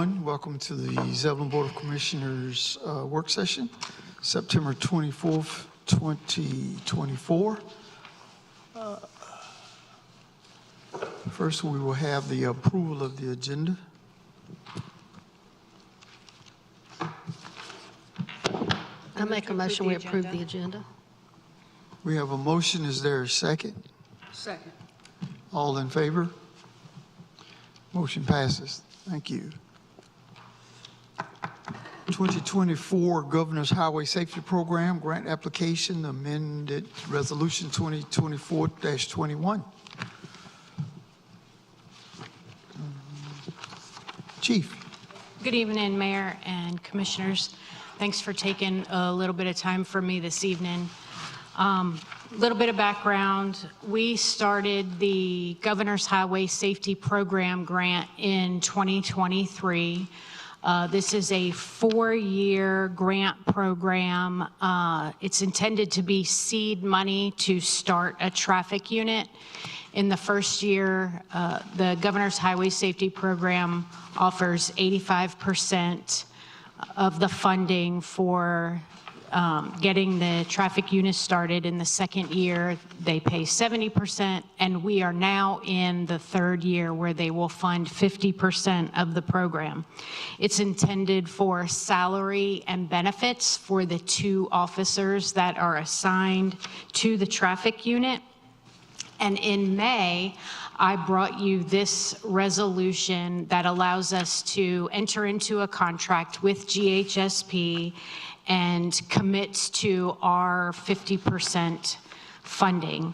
Welcome to the Zebulon Board of Commissioners work session, September 24th, 2024. First, we will have the approval of the agenda. I make a motion we approve the agenda. We have a motion. Is there a second? Second. All in favor? Motion passes. Thank you. 2024 Governor's Highway Safety Program Grant Application Amended Resolution 2024-21. Chief. Good evening, Mayor and Commissioners. Thanks for taking a little bit of time for me this evening. Little bit of background. We started the Governor's Highway Safety Program grant in 2023. This is a 4-year grant program. It's intended to be seed money to start a traffic unit. In the first year, the Governor's Highway Safety Program offers 85% of the funding for getting the traffic unit started. In the second year, they pay 70%, and we are now in the third year where they will fund 50% of the program. It's intended for salary and benefits for the 2 officers that are assigned to the traffic unit. And in May, I brought you this resolution that allows us to enter into a contract with GHSP and commits to our 50% funding.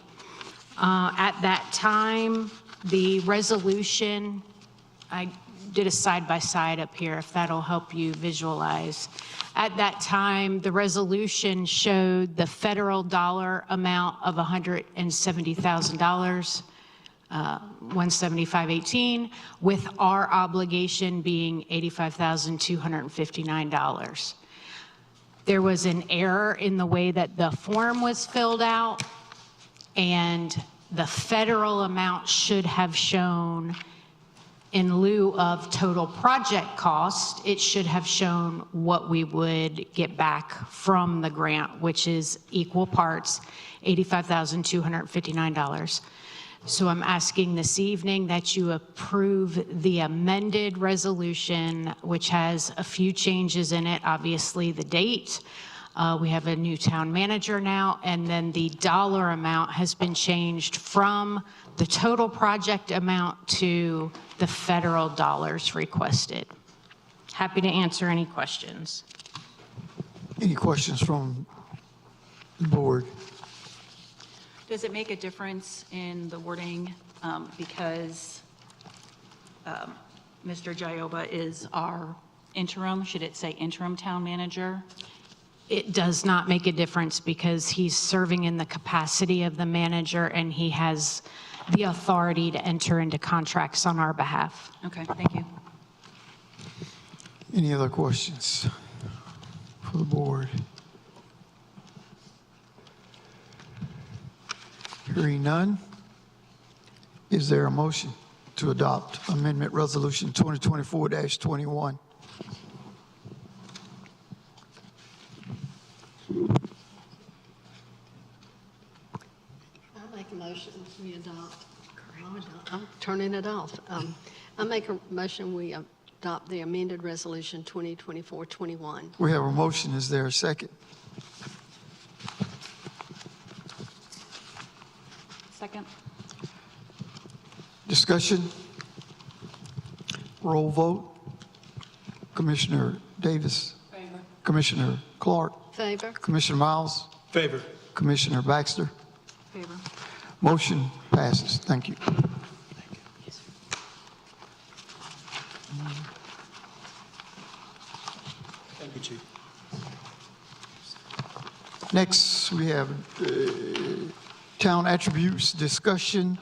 At that time, the resolution, I did a side-by-side up here, if that'll help you visualize. At that time, the resolution showed the federal dollar amount of $170,000, 175.18, with our obligation being $85,259. There was an error in the way that the form was filled out, and the federal amount should have shown, in lieu of total project cost, it should have shown what we would get back from the grant, which is equal parts, $85,259. So I'm asking this evening that you approve the amended resolution, which has a few changes in it. Obviously, the date. We have a new town manager now, and then the dollar amount has been changed from the total project amount to the federal dollars requested. Happy to answer any questions. Any questions from the board? Does it make a difference in the wording because Mr. Jayoba is our interim? Should it say interim town manager? It does not make a difference because he's serving in the capacity of the manager and he has the authority to enter into contracts on our behalf. Okay, thank you. Any other questions for the board? Hearing none, is there a motion to adopt Amendment Resolution 2024-21? I make a motion we adopt. I'm turning it off. I make a motion we adopt the amended resolution 2024-21. We have a motion. Is there a second? Second. Discussion? Roll vote. Commissioner Davis. Favor. Commissioner Clark. Favor? Commissioner Miles. Favor. Commissioner Baxter. Favor. Motion passes. Thank you. Thank you, Chief. Next, we have town attributes discussion.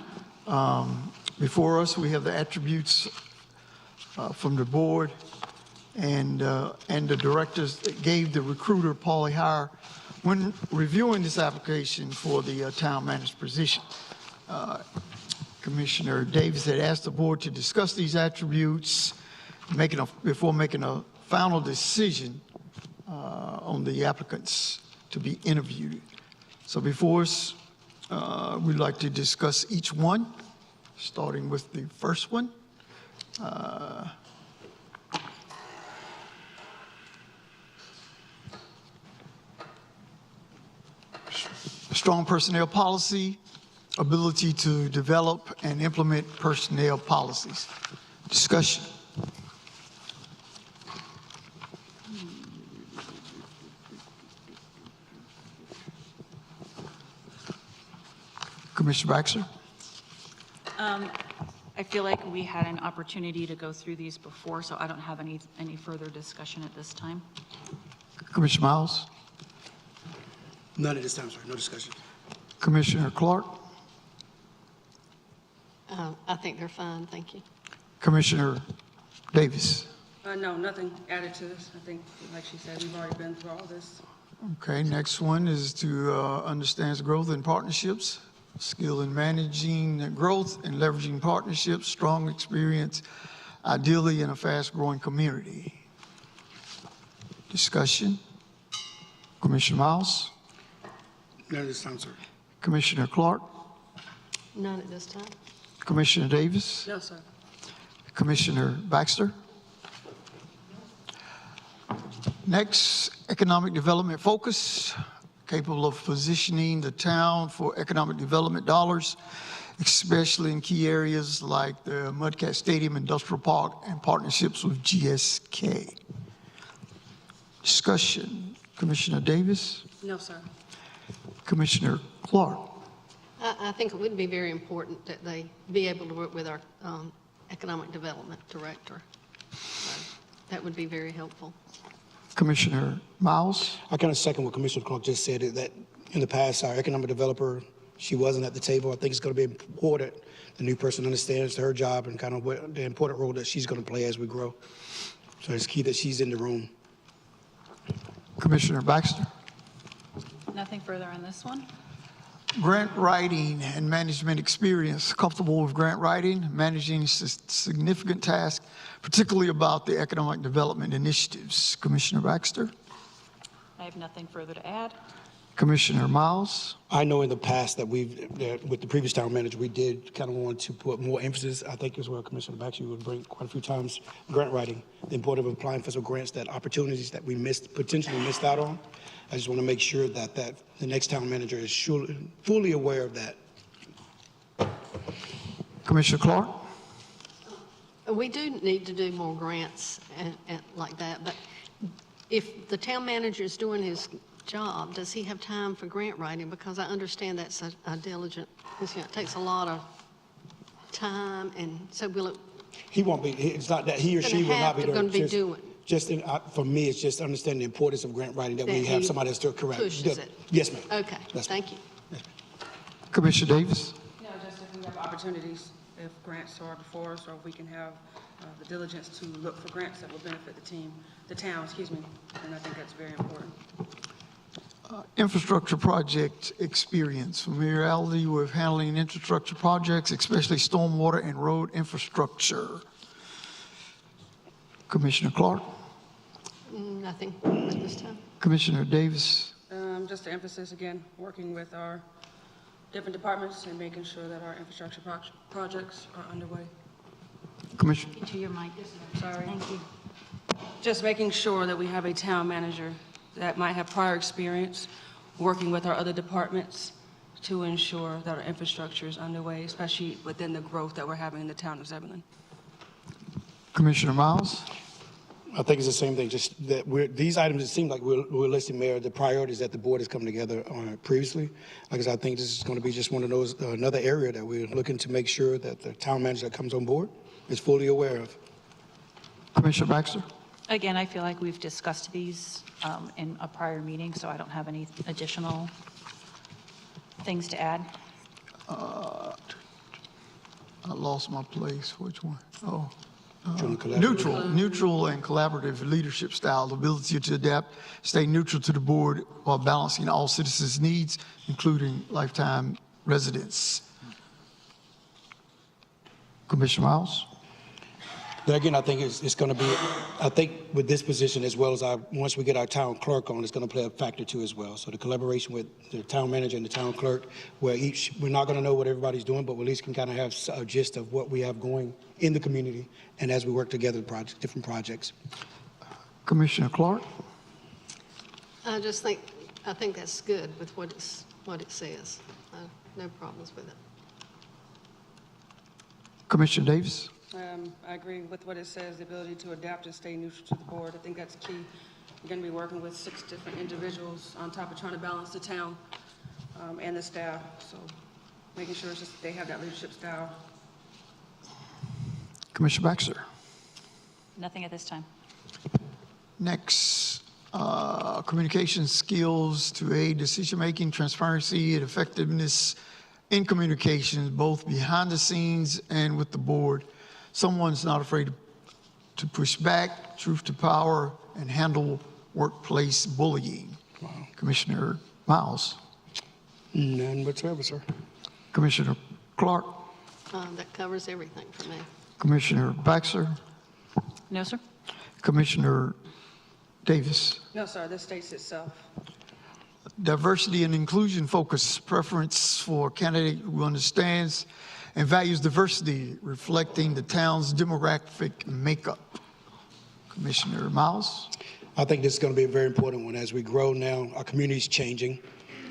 Before us, we have the attributes from the board and the directors that gave the recruiter, Paulie Hire, when reviewing this application for the town manager position. Commissioner Davis had asked the board to discuss these attributes before making a final decision on the applicants to be interviewed. So before us, we'd like to discuss each one, starting with the first one. Strong personnel policy, ability to develop and implement personnel policies. Discussion. Commissioner Baxter? I feel like we had an opportunity to go through these before, so I don't have any further discussion at this time. Commissioner Miles? None at this time, sir. No discussion. Commissioner Clark? I think they're fine, thank you. Commissioner Davis? No, nothing added to this. I think, like she said, we've already been through all this. Okay, next one is to understands growth and partnerships, skill in managing growth and leveraging partnerships, strong experience, ideally in a fast-growing community. Discussion. Commissioner Miles? None at this time, sir. Commissioner Clark? None at this time. Commissioner Davis? No, sir. Commissioner Baxter? Next, economic development focus, capable of positioning the town for economic development dollars, especially in key areas like the Mudcat Stadium Industrial Park and partnerships with GSK. Discussion. Commissioner Davis? No, sir. Commissioner Clark? I think it would be very important that they be able to work with our economic development director. So that would be very helpful. Commissioner Miles? I kind of second what Commissioner Clark just said, that in the past, our economic developer, she wasn't at the table. I think it's going to be important the new person understands her job and kind of what the important role that she's going to play as we grow. So it's key that she's in the room. Commissioner Baxter? Nothing further on this one? Grant writing and management experience, comfortable with grant writing, managing significant tasks, particularly about the economic development initiatives. Commissioner Baxter? I have nothing further to add. Commissioner Miles? I know in the past that with the previous town manager, we did kind of want to put more emphasis, I think as well, Commissioner Baxter would bring quite a few times, grant writing, the importance of applying for some grants, that opportunities that we potentially missed out on. I just want to make sure that the next town manager is fully aware of that. Commissioner Clark? We do need to do more grants and like that, but if the town manager is doing his job, does he have time for grant writing? Because I understand that's a diligent, it takes a lot of time, and so will it? He won't be, it's not that he or she will not be doing. Going to be doing. Just for me, it's just understanding the importance of grant writing, that we have somebody that's still correct. Pushes it. Yes, ma'am. Okay, Yes, thank you. Commissioner Davis? No, just if we have opportunities, if grants are before us, or if we can have the diligence to look for grants that will benefit the town, excuse me, and I think that's very important. Infrastructure project experience, familiarity with handling infrastructure projects, especially stormwater and road infrastructure. Commissioner Clark? Nothing at this time. Commissioner Davis? Just the emphasis again, working with our different departments and making sure that our infrastructure projects are underway. Commissioner? To your mic. Sorry. Thank you. Just making sure that we have a town manager that might have prior experience working with our other departments to ensure that our infrastructure is underway, especially within the growth that we're having in the town of Zebulon. Commissioner Miles? I think it's the same thing, just that these items, it seems like we're listing, Mayor, the priorities that the board has come together on previously. Like I said, I think this is going to be just one of those, another area that we're looking to make sure that the town manager that comes on board is fully aware of. Commissioner Baxter? Again, I feel like we've discussed these in a prior meeting, so I don't have any additional things to add. I lost my place. Which one? Oh. Neutral and collaborative leadership style, the ability to adapt, stay neutral to the board while balancing all citizens' needs, including lifetime residents. Commissioner Miles? There again, I think it's going to be, I think with this position as well as once we get our town clerk on, it's going to play a factor too as well. So the collaboration with the town manager and the town clerk, where we're not going to know what everybody's doing, but we at least can kind of have a gist of what we have going in the community and as we work together, different projects. Commissioner Clark? I think that's good with what it says. No problems with it. Commissioner Davis? I agree with what it says, the ability to adapt and stay neutral to the board. I think that's key. We're going to be working with 6 different individuals on top of trying to balance the town and the staff. So making sure it's just they have that leadership style. Commissioner Baxter? Nothing at this time. Next, communication skills to aid decision-making, transparency, and effectiveness in communications, both behind the scenes and with the board. Someone's not afraid to push back, truth to power, and handle workplace bullying. Wow. Commissioner Miles? None whatsoever, sir. Commissioner Clark? That covers everything for me. Commissioner Baxter? No, sir. Commissioner Davis? No, sir, this states itself. Diversity and inclusion focus preference for a candidate who understands and values diversity, reflecting the town's demographic makeup. Commissioner Miles? I think this is going to be a very important one. As we grow now, our community is changing,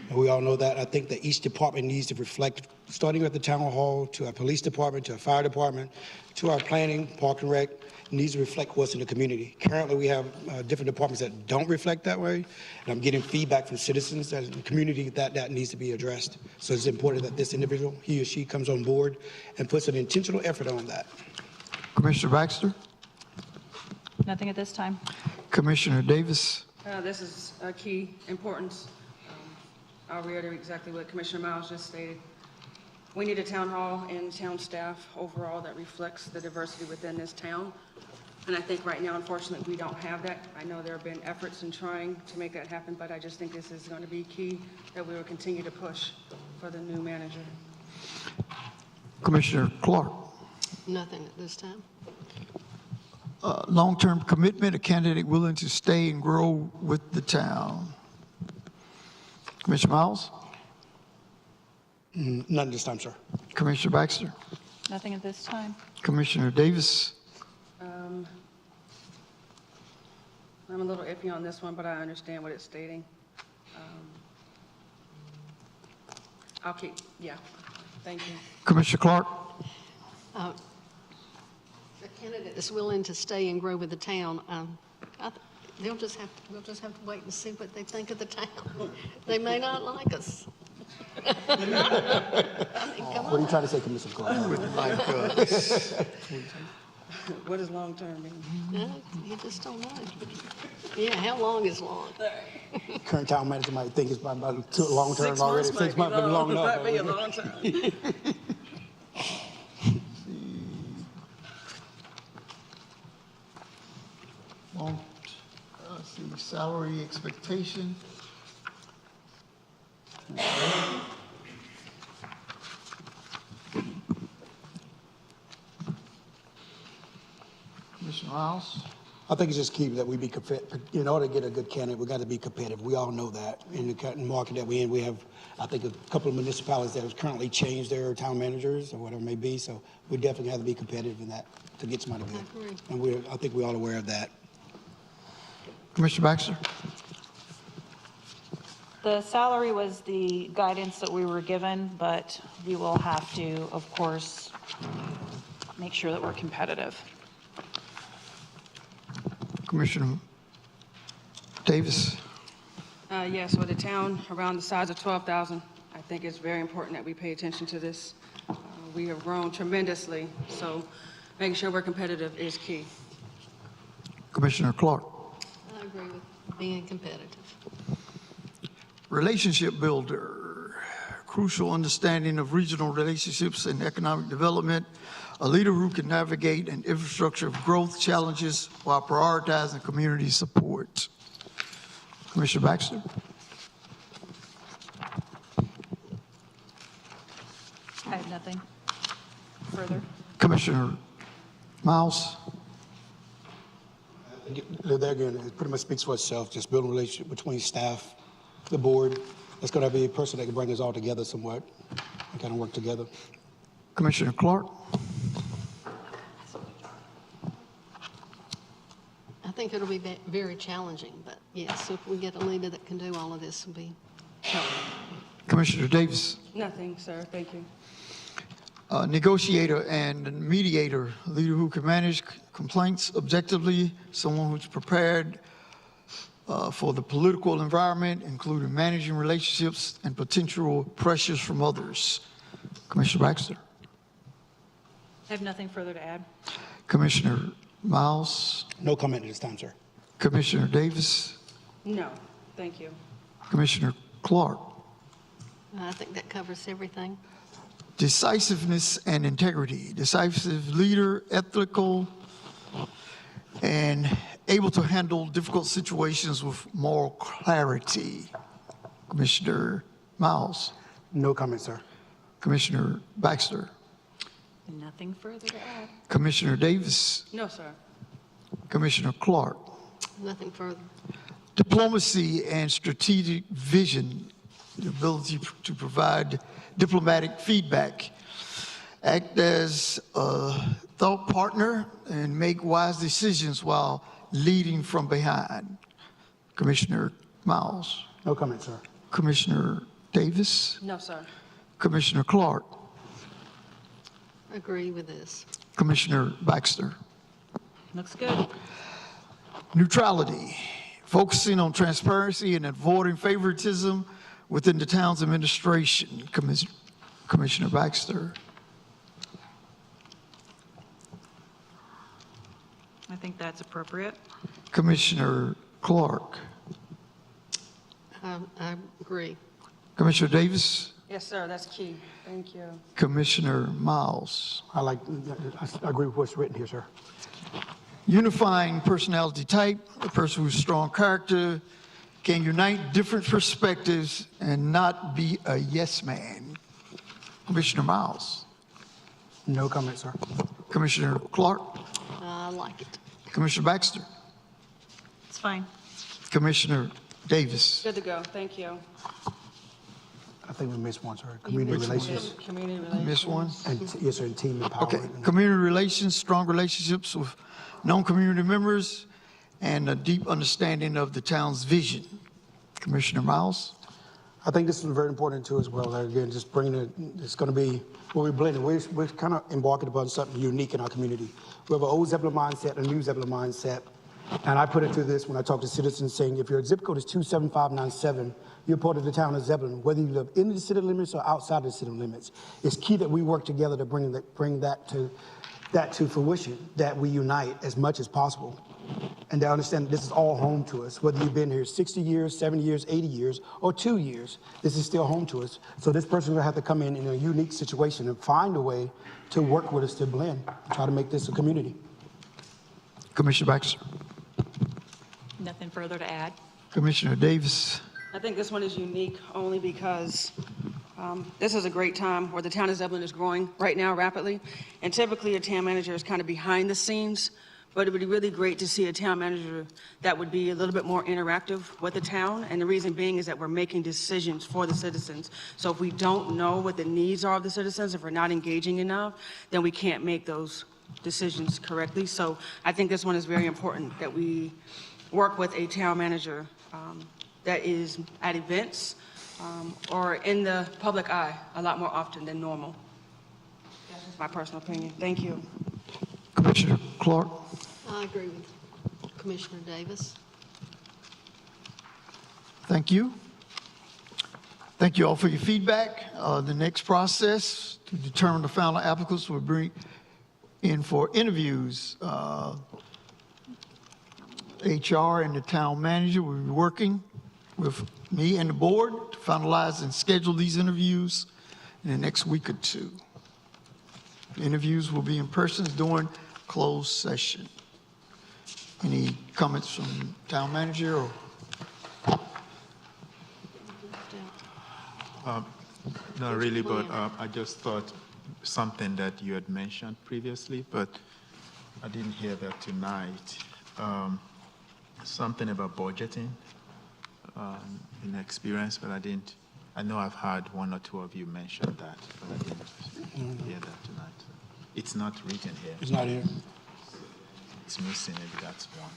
and we all know that. I think that each department needs to reflect, starting at the town hall, to our police department, to our fire department, to our planning, park and rec, needs to reflect what's in the community. Currently, we have different departments that don't reflect that way, and I'm getting feedback from citizens that in the community that needs to be addressed. So it's important that this individual, he or she, comes on board and puts an intentional effort on that. Commissioner Baxter? Nothing at this time. Commissioner Davis? This is a key importance. I'll reiterate exactly what Commissioner Miles just stated. We need a town hall and town staff overall that reflects the diversity within this town. And I think right now, unfortunately, we don't have that. I know there have been efforts in trying to make that happen, but I just think this is going to be key that we will continue to push for the new manager. Commissioner Clark? Nothing at this time. Long-term commitment, a candidate willing to stay and grow with the town. Commissioner Miles? None this time, sir. Commissioner Baxter? Nothing at this time. Commissioner Davis? I'm a little iffy on this one, but I understand what it's stating. I'll keep, yeah, thank you. Commissioner Clark? A candidate that's willing to stay and grow with the town, we'll just have to wait and see what they think of the town. They may not like us. I mean, come What are you on. trying to say, Commissioner Clark? What does long-term mean? No, you just don't know. Yeah, how long is long? Current town manager might think it's about long-term 6 already. months 6 might months might be long enough. Might be a long time. Let's see, salary expectation. Commissioner Miles? I think it's just key that we be competitive. In order to get a good candidate, we got to be competitive. We all know that. In the market that we're in, we have, I think, a couple of municipalities that have currently changed their town managers or whatever it may be. So we definitely have to be competitive in that to get somebody good. I agree. And I think we're all aware of that. Commissioner Baxter? The salary was the guidance that we were given, but we will have to, of course, make sure that we're competitive. Commissioner Davis? Yes, with a town around the size of 12,000, I think it's very important that we pay attention to this. We have grown tremendously, so making sure we're competitive is key. Commissioner Clark? I agree with being competitive. Relationship builder, crucial understanding of regional relationships and economic development, a leader who can navigate an infrastructure of growth challenges while prioritizing community support. Commissioner Baxter? I have nothing further. Commissioner Miles? There again, it pretty much speaks for itself, just building a relationship between staff, the board. It's going to be a person that can bring us all together somewhat and kind of work together. Commissioner Clark? I think it'll be very challenging, but yes, if we get a leader that can do all of this, will be helpful. Commissioner Davis? Nothing, sir, thank you. Negotiator and mediator, a leader who can manage complaints objectively, someone who's prepared for the political environment, including managing relationships and potential pressures from others. Commissioner Baxter? I have nothing further to add. Commissioner Miles? No comment at this time, sir. Commissioner Davis? No, thank you. Commissioner Clark? I think that covers everything. Decisiveness and integrity. Decisive leader, ethical, and able to handle difficult situations with moral clarity. Commissioner Miles? No comment, sir. Commissioner Baxter? Nothing further to add. Commissioner Davis? No, sir. Commissioner Clark? Nothing further. Diplomacy and strategic vision, the ability to provide diplomatic feedback, act as a thought partner, and make wise decisions while leading from behind. Commissioner Miles? No comment, sir. Commissioner Davis? No, sir. Commissioner Clark? Agree with this. Commissioner Baxter? Looks good. Neutrality, focusing on transparency and avoiding favoritism within the town's administration. Commissioner Baxter? I think that's appropriate. Commissioner Clark? I agree. Commissioner Davis? Yes, sir, that's key. Thank you. Commissioner Miles? I agree with what's written here, sir. Unifying personality type, a person who's strong character, can unite different perspectives and not be a yes man. Commissioner Miles? No comment, sir. Commissioner Clark? I like it. Commissioner Baxter? It's fine. Commissioner Davis? Good to go, thank you. I think we missed one, sir. Community relations. Community relations. Miss one? And yes, sir, and team Okay, empowerment. community relations, strong relationships with known community members, and a deep understanding of the town's vision. Commissioner Miles? I think this is very important too as well. Again, just bringing it, it's going to be, we're blending. We're kind of embarking upon something unique in our community. We have an old Zebulon mindset, a new Zebulon mindset. And I put it to this when I talk to citizens saying, if your zip code is 27597, you're part of the town of Zebulon, whether you live in the city limits or outside the city limits. It's key that we work together to bring that to fruition, that we unite as much as possible. And to understand that this is all home to us, whether you've been here 60 years, 70 years, 80 years, or 2 years, this is still home to us. So this person will have to come in a unique situation and find a way to work with us to blend, try to make this a community. Commissioner Baxter? Nothing further to add. Commissioner Davis? I think this one is unique only because this is a great time where the town of Zebulon is growing right now rapidly. And typically a town manager is kind of behind the scenes, but it would be really great to see a town manager that would be a little bit more interactive with the town. And the reason being is that we're making decisions for the citizens. So if we don't know what the needs are of the citizens, if we're not engaging enough, then we can't make those decisions correctly. So I think this one is very important, that we work with a town manager that is at events or in the public eye a lot more often than normal. That's my personal opinion. Thank you. Commissioner Clark? I agree with Commissioner Davis. Thank you. Thank you all for your feedback. The next process to determine the final applicants will bring in for interviews. HR and the town manager will be working with me and the board to finalize and schedule these interviews in the next week or two. The interviews will be in person during closed session. Any comments from town manager or? Not really, but I just thought something that you had mentioned previously, but I didn't hear that tonight. something about budgeting in experience, but I know I've heard one or two of you mention that, but I didn't hear that tonight. It's not written here. It's not here. It's missing, maybe that's one.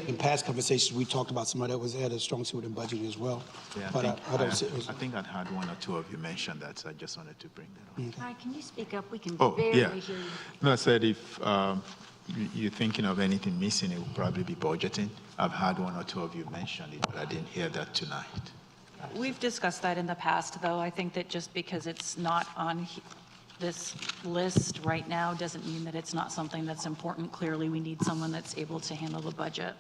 In past conversations, we talked about somebody that had a strong suit in budgeting as well. Yeah, But I don't see, I think I'd heard one or two of you mention that, so I just wanted to bring that up. Hi, can you speak up? We can Oh, barely yeah. hear you. No, I said if you're thinking of anything missing, it would probably be budgeting. I've had one or two of you mention it, but I didn't hear that tonight. We've discussed that in the past, though. I think that just because it's not on this list right now doesn't mean that it's not something that's important. Clearly, we need someone that's able to handle the budget.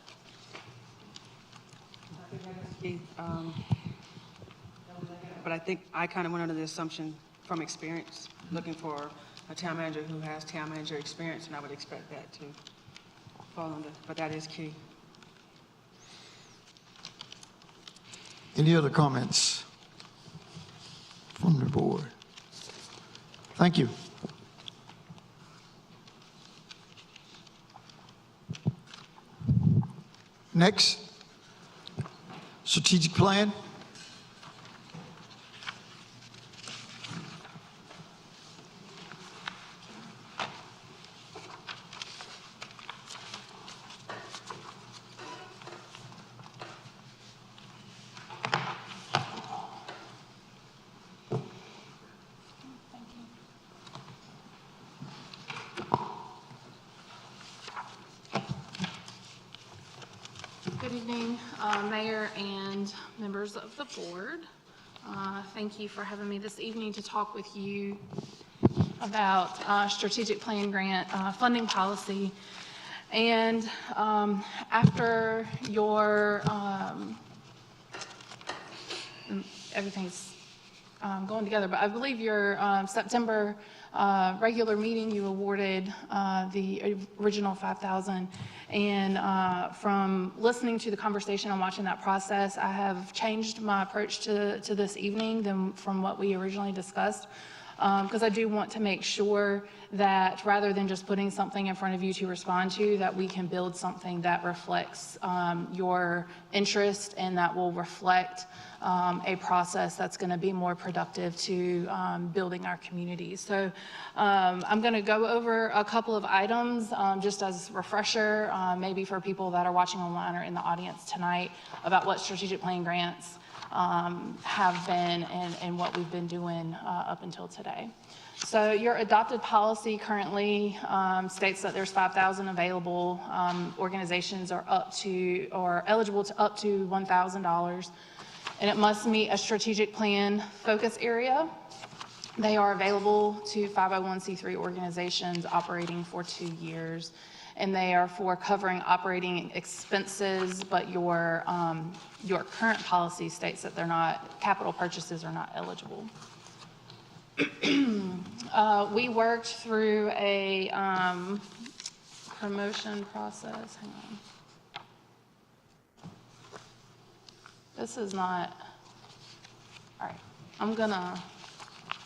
But I think I kind of went under the assumption from experience, looking for a town manager who has town manager experience, and I would expect that to fall under, but that is key. Any other comments from the board? Thank you. Next, strategic plan. Good evening, Mayor and members of the board. Thank you for having me this evening to talk with you about strategic plan grant funding policy. And after your, everything's going together, but I believe your September regular meeting, you awarded the original 5,000. And from listening to the conversation and watching that process, I have changed my approach to this evening than from what we originally discussed. Because I do want to make sure that rather than just putting something in front of you to respond to, that we can build something that reflects your interest and that will reflect a process that's going to be more productive to building our communities. So I'm going to go over a couple of items just as refresher, maybe for people that are watching online or in the audience tonight, about what strategic plan grants have been and what we've been doing up until today. So your adopted policy currently states that there's 5,000 available. Organizations are eligible to up to $1,000, and it must meet a strategic plan focus area. They are available to 501c3 organizations operating for 2 years, and they are for covering operating expenses, but your current policy states that they're not, capital purchases are not eligible. We worked through a promotion process. Hang on. This is not, all right, I'm gonna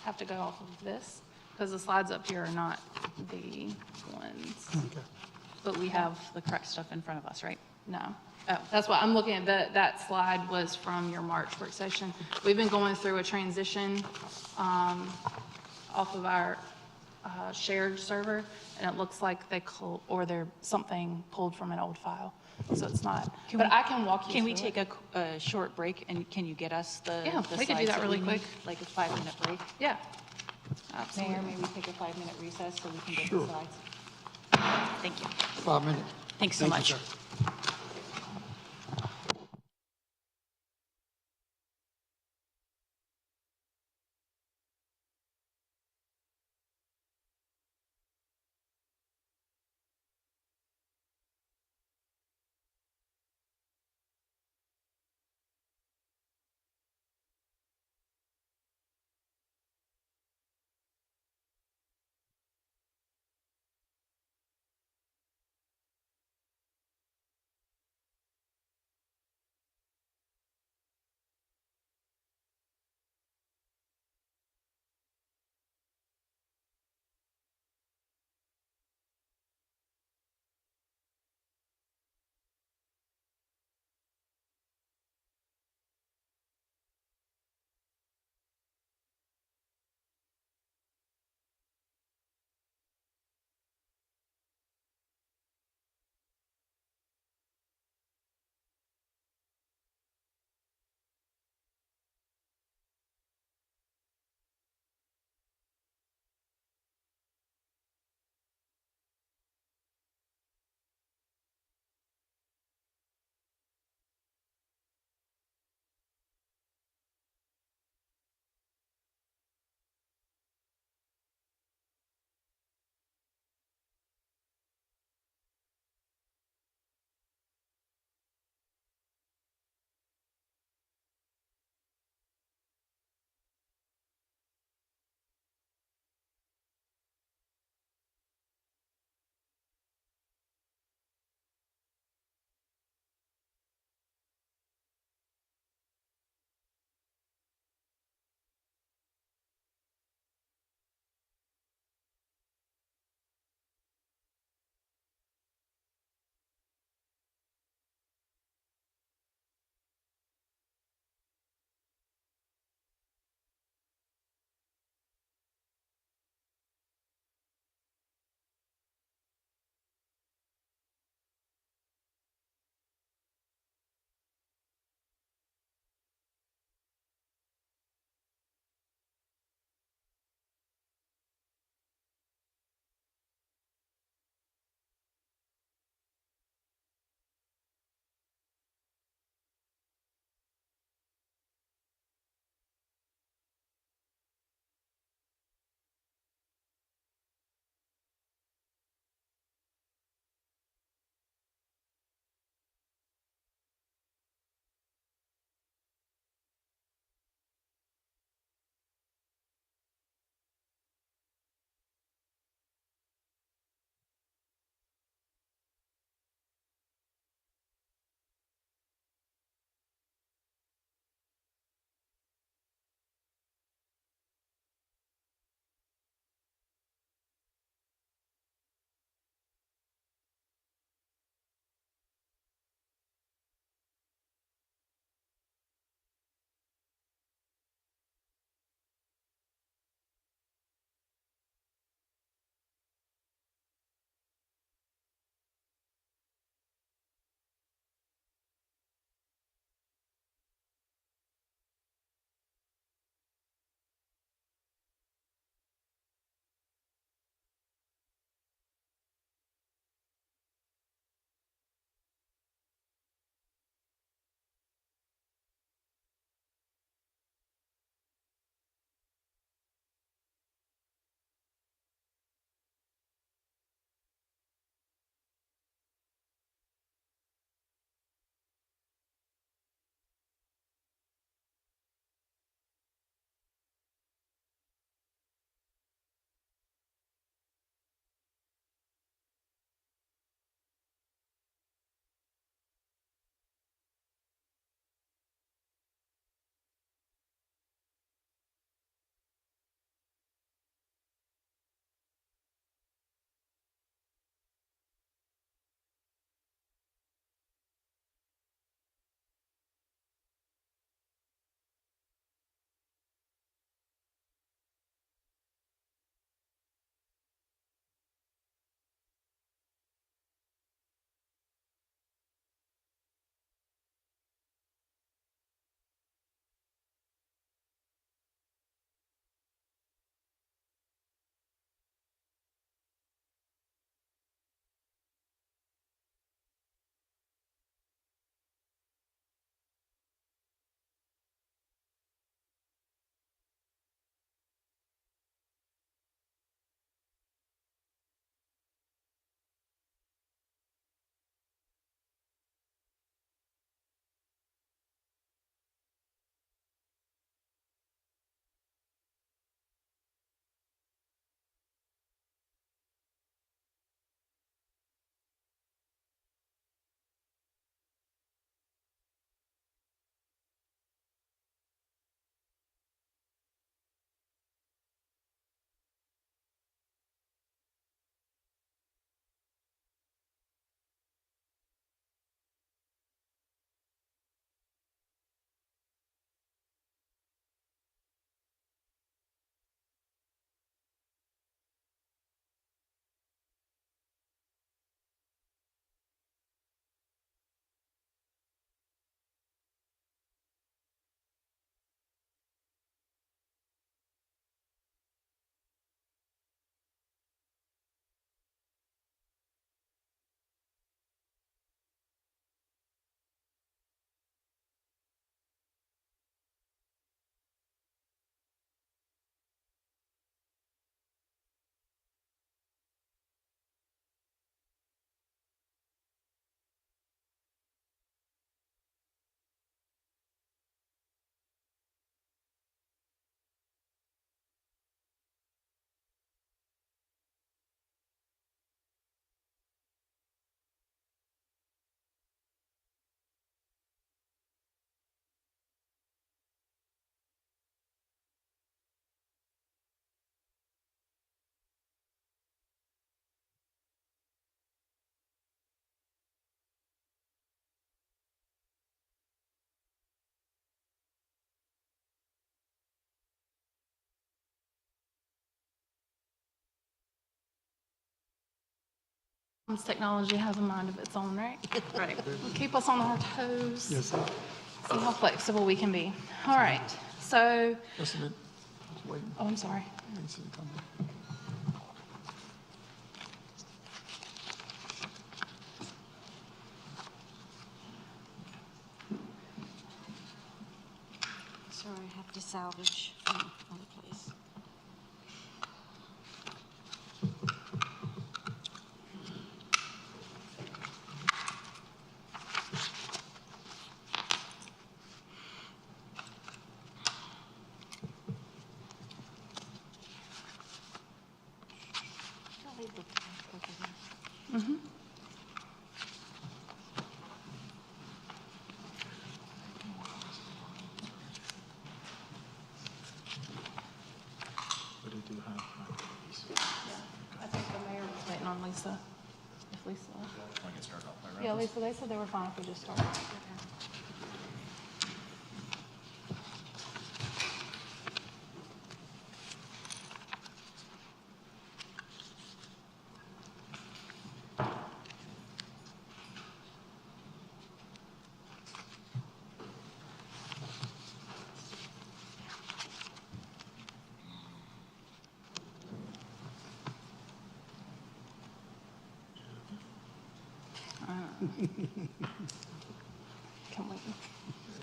have to go off of this because the slides up here are not the ones. okay. But we have the correct stuff in front of us, right? No. Oh, that's what I'm looking at. That slide was from your March work session. We've been going through a transition off of our shared server, and it looks like they're something pulled from an old file. So it's not, but I can walk you through Can we it. take a short break, and can you get us the Yeah, the we could do slides that really we quick. need? Like a 5-minute break? Yeah, absolutely. Mayor, may we take a 5-minute recess so we can get Sure. the slides? Thank you. 5 minutes. Thanks so Thank you, much. sir. Technology has a mind of its own, right? Right. Keep us on our toes. Yes, sir. See how flexible we can be. All right, so, Just a minute. Just waiting. oh, I'm sorry. Let me see it come. Sorry, I have to salvage from another place. But they do have I think the mayor was waiting on Lisa. If Lisa. Yeah, Lisa, they said they were fine if we just started.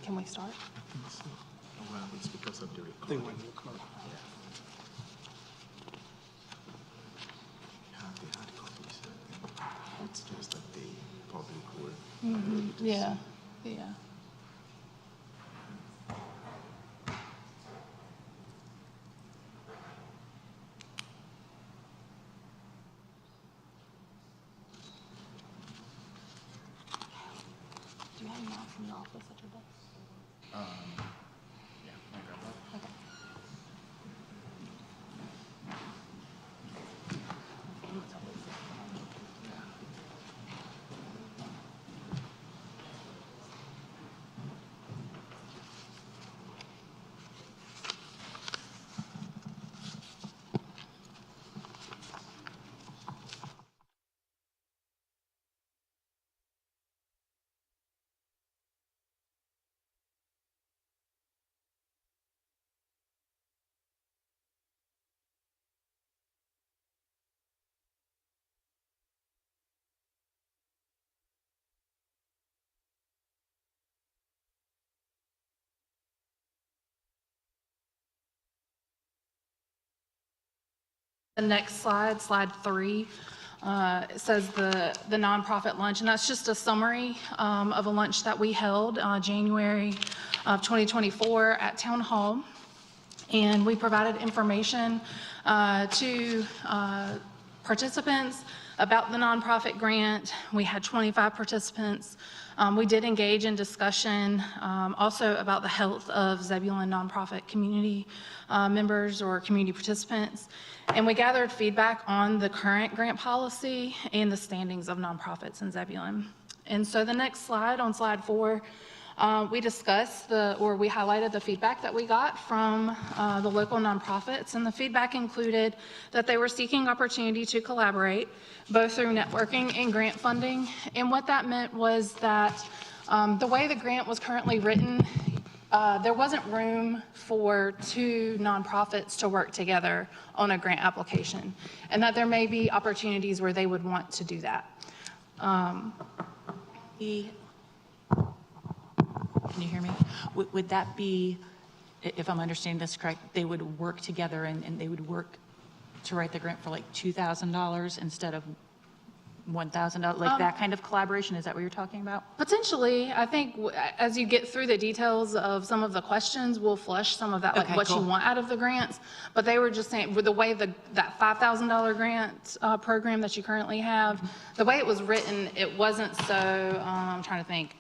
Can we start? well, it's because of the I think recording. when you come up. You have the hard copies. It's just that the public will. Yeah, yeah. Do you have a map from the office at your desk? The next slide, slide 3, it says the nonprofit lunch, and that's just a summary of a lunch that we held January of 2024 at Town Hall. And we provided information to participants about the nonprofit grant. We had 25 participants. We did engage in discussion also about the health of Zebulon nonprofit community members or community participants. And we gathered feedback on the current grant policy and the standings of nonprofits in Zebulon. And so the next slide, on slide 4, we discussed we highlighted the feedback that we got from the local nonprofits, and the feedback included that they were seeking opportunity to collaborate, both through networking and grant funding. And what that meant was that the way the grant was currently written, there wasn't room for 2 nonprofits to work together on a grant application, and that there may be opportunities where they would want to do that. Can you hear me? Would that be, if I'm understanding this correct, they would work together and they would work to write the grant for like $2,000 instead of $1,000, like that kind of collaboration? Is that what you're talking about? Potentially. I think as you get through the details of some of the questions, we'll flush some of that, like Okay, what cool. you want out of the grants. But they were just saying, with the way that $5,000 grant program that you currently have, the way it was written, it wasn't so, I'm trying to think,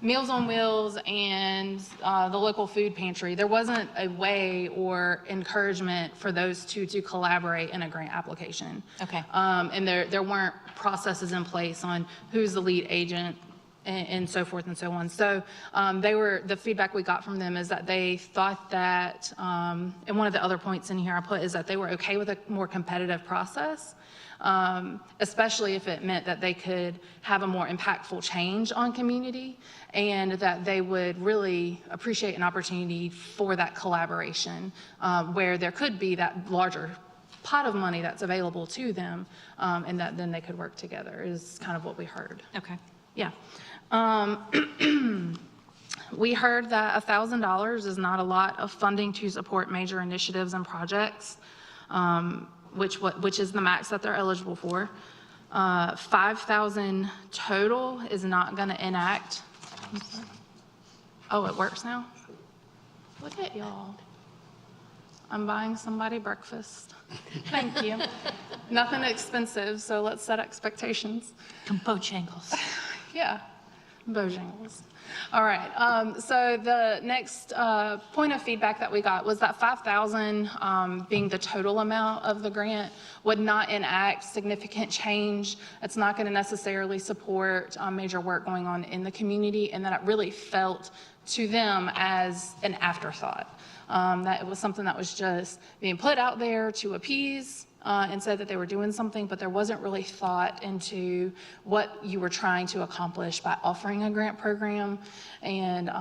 Meals on Wheels and the local food pantry, there wasn't a way or encouragement for those 2 to collaborate in a grant application. Okay. And there weren't processes in place on who's the lead agent and so forth and so on. So the feedback we got from them is that they thought that, and one of the other points in here I put is that they were okay with a more competitive process, especially if it meant that they could have a more impactful change on community, and that they would really appreciate an opportunity for that collaboration, where there could be that larger pot of money that's available to them, and that then they could work together is kind of what we heard. Okay. Yeah. We heard that $1,000 is not a lot of funding to support major initiatives and projects, which is the max that they're eligible for. 5,000 total is not going to enact. Oh, it works now? Look at y'all. I'm buying somebody breakfast. Thank you. Nothing expensive, so let's set expectations. Bojangles. Yeah, Bojangles. All right, so the next point of feedback that we got was that 5,000 being the total amount of the grant would not enact significant change. It's not going to necessarily support major work going on in the community, and that it really felt to them as an afterthought. That it was something that was just being put out there to appease and said that they were doing something, but there wasn't really thought into what you were trying to accomplish by offering a grant program. And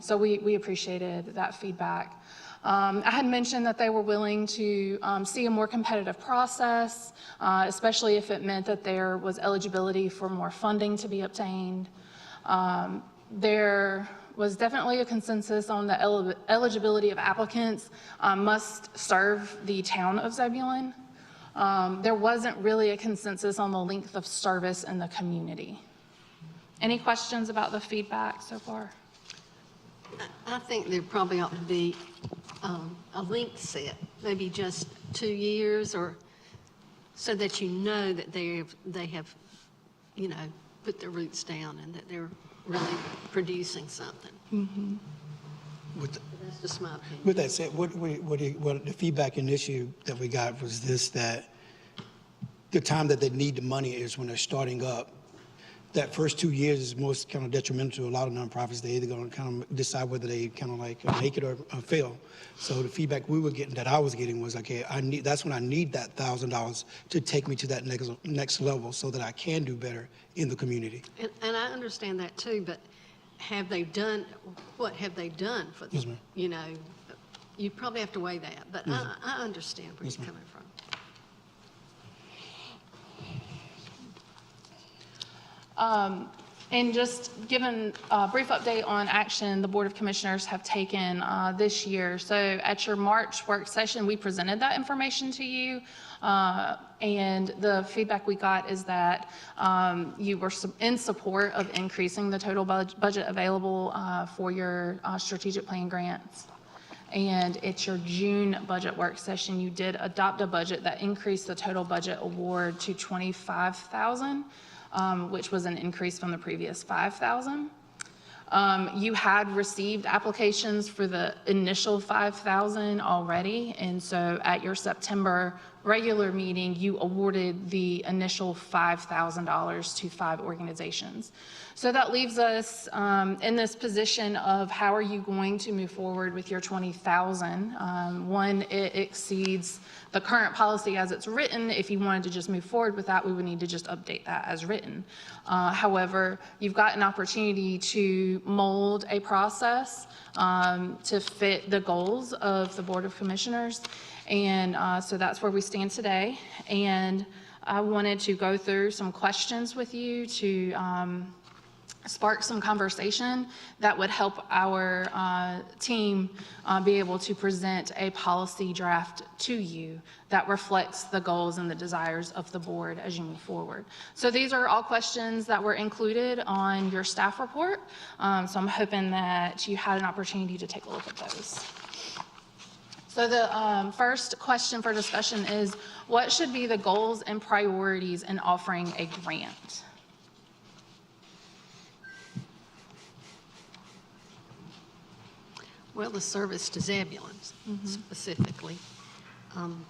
so we appreciated that feedback. I had mentioned that they were willing to see a more competitive process, especially if it meant that there was eligibility for more funding to be obtained. There was definitely a consensus on the eligibility of applicants must serve the town of Zebulon. There wasn't really a consensus on the length of service in the community. Any questions about the feedback so far? I think there probably ought to be a length set, maybe just 2 years, or so that you know that they have, you know, put their roots down and that they're really producing something. That's just my opinion. With that said, what the feedback and issue that we got was this, that the time that they need the money is when they're starting up. That first 2 years is most kind of detrimental to a lot of nonprofits. They're either going to kind of decide whether they kind of like make it or fail. So the feedback we were getting, that I was getting, was okay, that's when I need that $1,000 to take me to that next level so that I can do better in the community. And I understand that too, but what have they done for them? Yes, ma'am. You know, you probably have to weigh that, but I understand where you're coming from. And just given a brief update on action the Board of Commissioners have taken this year. So at your March work session, we presented that information to you. And the feedback we got is that you were in support of increasing the total budget available for your strategic plan grants. And at your June budget work session, you did adopt a budget that increased the total budget award to $25,000. Which was an increase from the previous $5,000. You had received applications for the initial $5,000 already, and so at your September regular meeting, you awarded the initial $5,000 to 5 organizations. So that leaves us in this position of how are you going to move forward with your $20,000? One, it exceeds the current policy as it's written. If you wanted to just move forward with that, we would need to just update that as written. However, you've got an opportunity to mold a process to fit the goals of the Board of Commissioners. And so that's where we stand today. And I wanted to go through some questions with you to spark some conversation that would help our team be able to present a policy draft to you that reflects the goals and the desires of the board as you move forward. So these are all questions that were included on your staff report. So I'm hoping that you had an opportunity to take a look at those. So the first question for discussion is, what should be the goals and priorities in offering a grant? Well, the service to Zebulon specifically. Some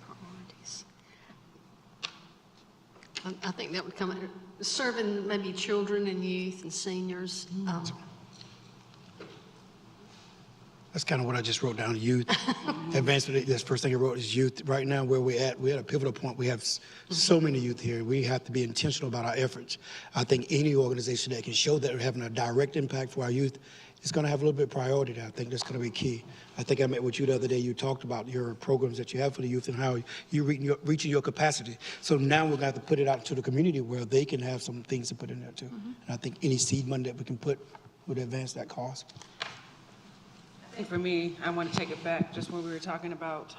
priorities. I think that would come, serving maybe children and youth and seniors. That's kind of what I just wrote down, youth. Advancement, that's the first thing I wrote is youth. Right now, where we're at a pivotal point. We have so many youth here. We have to be intentional about our efforts. I think any organization that can show that we're having a direct impact for our youth is going to have a little bit of priority there. I think that's going to be key. I think I met with you the other day. You talked about your programs that you have for the youth and how you're reaching your capacity. So now we're going to have to put it out to the community where they can have some things to put in there too. And I think any seed money that we can put would advance that cause. I think for me, I want to take it back just when we were talking about,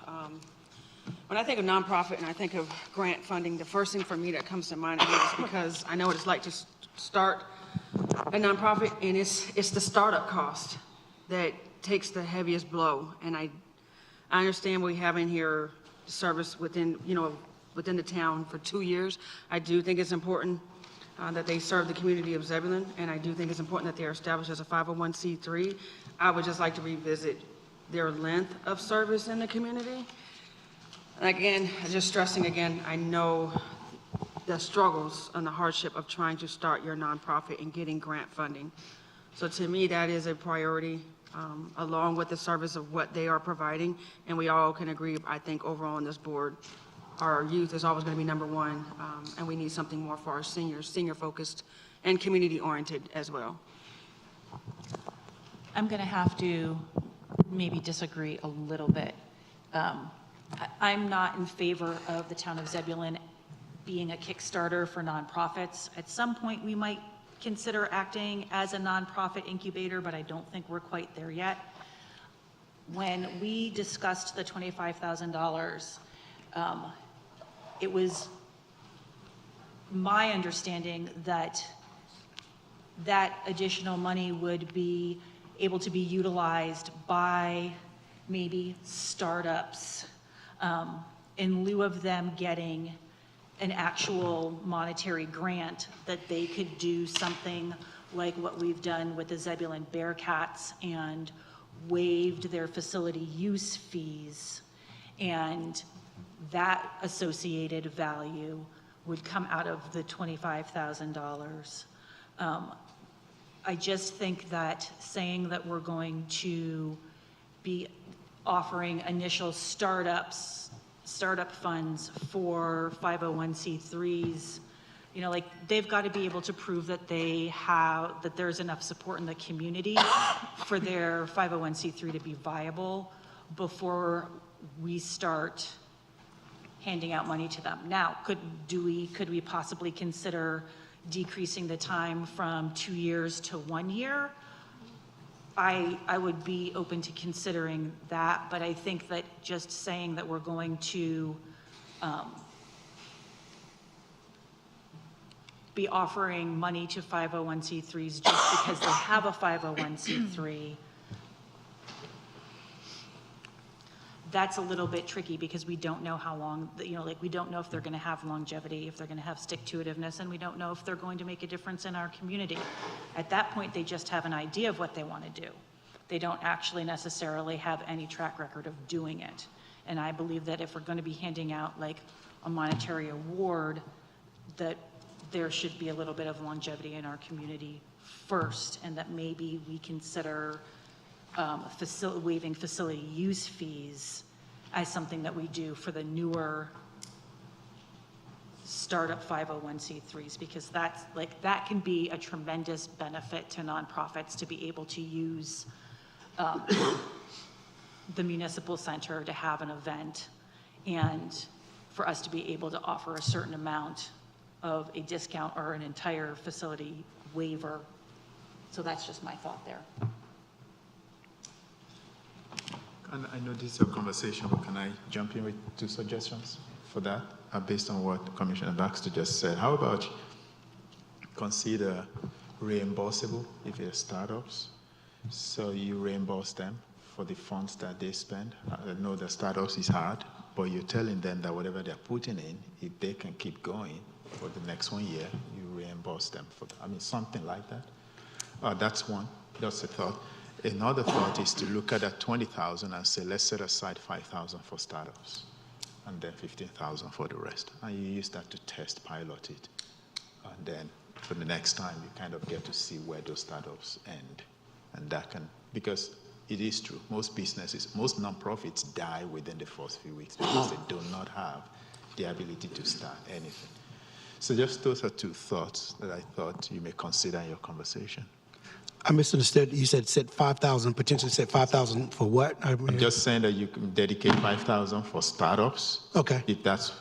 when I think of nonprofit and I think of grant funding, the first thing for me that comes to mind is because I know what it's like to start a nonprofit, and it's the startup cost that takes the heaviest blow. And I understand we have in here service within the town for 2 years. I do think it's important that they serve the community of Zebulon, and I do think it's important that they're established as a 501c3. I would just like to revisit their length of service in the community. And again, just stressing again, I know the struggles and the hardship of trying to start your nonprofit and getting grant funding. So to me, that is a priority, along with the service of what they are providing. And we all can agree, I think, overall on this board, our youth is always going to be number one, and we need something more for our seniors, senior-focused and community-oriented as well. I'm going to have to maybe disagree a little bit. I'm not in favor of the town of Zebulon being a Kickstarter for nonprofits. At some point, we might consider acting as a nonprofit incubator, but I don't think we're quite there yet. When we discussed the $25,000, it was my understanding that that additional money would be able to be utilized by maybe startups in lieu of them getting an actual monetary grant, that they could do something like what we've done with the Zebulon Bearcats and waived their facility use fees, and that associated value would come out of the $25,000. I just think that saying that we're going to be offering initial startup funds for 501c3s, like they've got to be able to prove that that there's enough support in the community for their 501c3 to be viable before we start handing out money to them. Now, could we possibly consider decreasing the time from 2 years to 1 year? I would be open to considering that, but I think that just saying that we're going to be offering money to 501c3s just because they have a 501c3, that's a little bit tricky because we don't know how long, we don't know if they're going to have longevity, if they're going to have stick-to-itiveness, and we don't know if they're going to make a difference in our community. At that point, they just have an idea of what they want to do. They don't actually necessarily have any track record of doing it. And I believe that if we're going to be handing out like a monetary award, that there should be a little bit of longevity in our community first, and that maybe we consider waiving facility use fees as something that we do for the newer startup 501c3s, because that can be a tremendous benefit to nonprofits to be able to use the municipal center to have an event, and for us to be able to offer a certain amount of a discount or an entire facility waiver. So that's just my thought there. And I know this is a conversation, but can I jump in with 2 suggestions for that, based on what Commissioner Baxter just said? How about consider reimbursable if they're startups? So you reimburse them for the funds that they spend. I know the startups is hard, but you're telling them that whatever they're putting in, if they can keep going for the next 1 year, you reimburse them for that. I mean, something like that. That's one. That's a thought. Another thought is to look at that 20,000 and say, let's set aside 5,000 for startups. and then 15,000 for the rest. And you use that to test, pilot it. And then for the next time, you kind of get to see where those startups end. And that can, because it is true, most businesses, most nonprofits die within the first few weeks because they do not have the ability to start anything. So just those are two thoughts that I thought you may consider in your conversation. I misunderstood. You said set 5,000, potentially set 5,000 for what? I'm just saying that you can dedicate 5,000 for startups. Okay. If that's,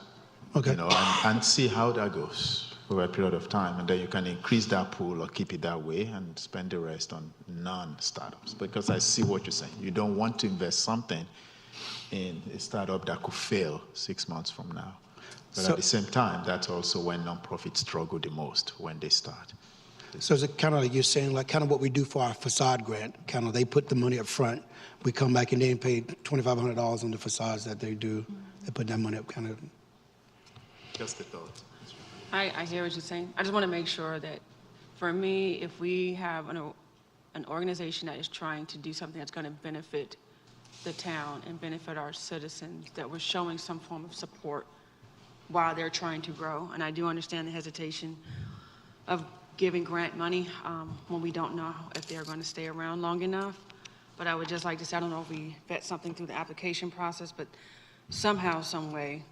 Okay. you know, and see how that goes over a period of time. And then you can increase that pool or keep it that way and spend the rest on non-startups. Because I see what you're saying. You don't want to invest something in a startup that could fail 6 months from now. But So- at the same time, that's also when nonprofits struggle the most when they start. So is it kind of like you're saying, like kind of what we do for our facade grant, kind of they put the money up front, we come back and then pay $2,500 on the facades that they do, they put that money up kind of. Just a thought. I hear what you're saying. I just want to make sure that, for me, if we have an organization that is trying to do something that's going to benefit the town and benefit our citizens, that we're showing some form of support while they're trying to grow. And I do understand the hesitation of giving grant money when we don't know if they're going to stay around long enough. But I would just like to say, I don't know if we vet something through the application process, but somehow, some way,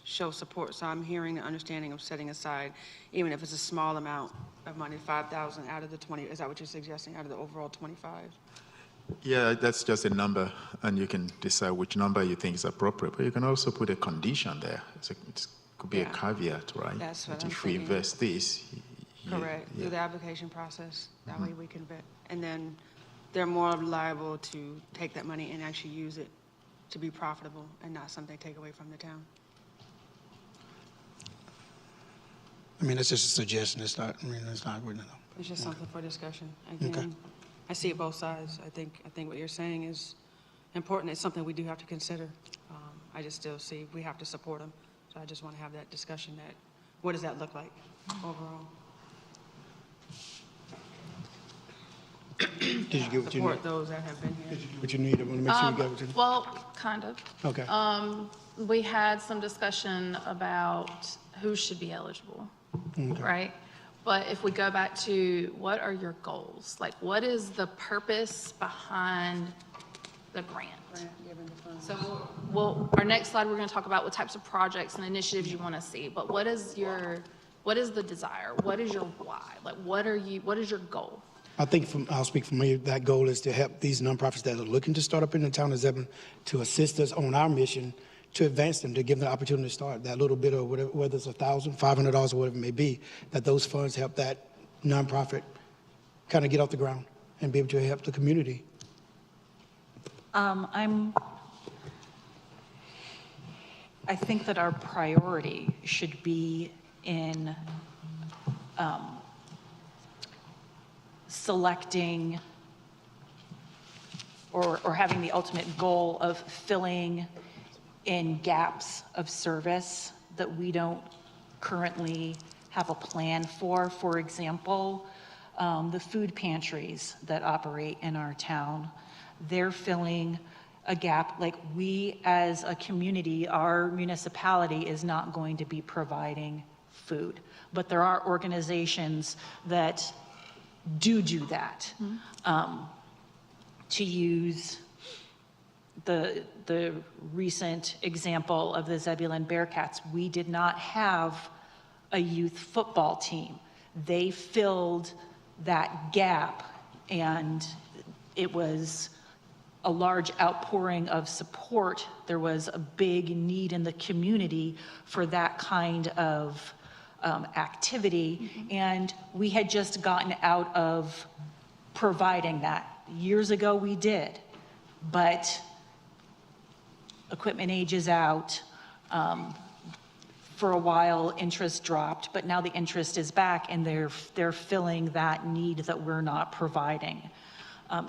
show support. So I'm hearing the understanding of setting aside, even if it's a small amount of money, 5,000 out of the 20, is that what you're suggesting, out of the overall 25? Yeah, that's just a number, and you can decide which number you think is appropriate. But you can also put a condition there. It could be a caveat, right? That's what That I'm if we thinking. invest this, Correct, yeah. through the application process, that way we can vet. And then they're more liable to take that money and actually use it to be profitable and not something they take away from the town. I mean, it's just a suggestion. It's not, I mean, it's not, no. It's just something for discussion. Okay. Again, I see it both sides. I think what you're saying is important. It's something we do have to consider. I just still see we have to support them. So I just want to have that discussion that, what does that look like overall? Did you get what you need? Support those that have been here. What you need, I want to make sure you got what you need. Well, kind of. Okay. We had some discussion about who should be eligible, right? But if we go back to what are your goals? Like, what is the purpose behind the grant? So our next slide, we're going to talk about what types of projects and initiatives you want to see. But what is the desire? What is your why? Like, what is your goal? I think I'll speak for me, that goal is to help these nonprofits that are looking to start up in the town of Zebulon to assist us on our mission to advance them, to give them the opportunity to start. That little bit of whatever, whether it's $1,000, $500, or whatever it may be, that those funds help that nonprofit kind of get off the ground and be able to help the community. I think that our priority should be in selecting or having the ultimate goal of filling in gaps of service that we don't currently have a plan for. For example, the food pantries that operate in our town, they're filling a gap. Like, we as a community, our municipality is not going to be providing food, but there are organizations that do that. To use the recent example of the Zebulon Bearcats, we did not have a youth football team. They filled that gap, and it was a large outpouring of support. There was a big need in the community for that kind of activity, and we had just gotten out of providing that. Years ago we did, but equipment ages out. For a while, interest dropped, but now the interest is back, and they're filling that need that we're not providing.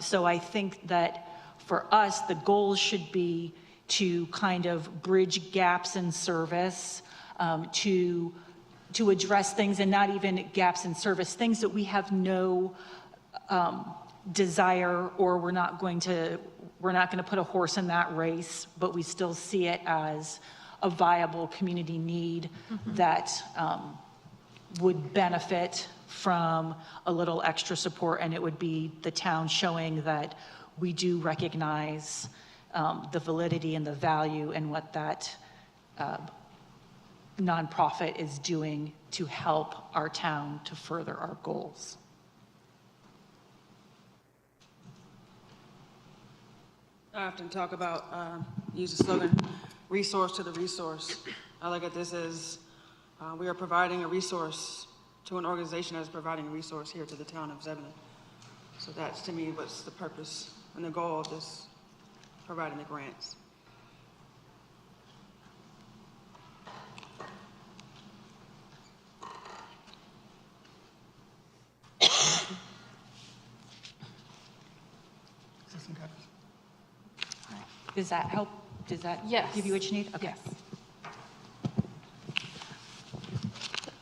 So I think that for us, the goal should be to kind of bridge gaps in service, to address things, and not even gaps in service, things that we have no desire, or we're not going to put a horse in that race, but we still see it as a viable community need that would benefit from a little extra support, and it would be the town showing that we do recognize the validity and the value and what that nonprofit is doing to help our town to further our goals. I often talk about, use the slogan, resource to the resource. I look at this as we are providing a resource to an organization that is providing a resource here to the town of Zebulon. So that's, to me, what's the purpose and the goal of this, providing the grants. Does that help? Does that Yes. give you what you need? Okay.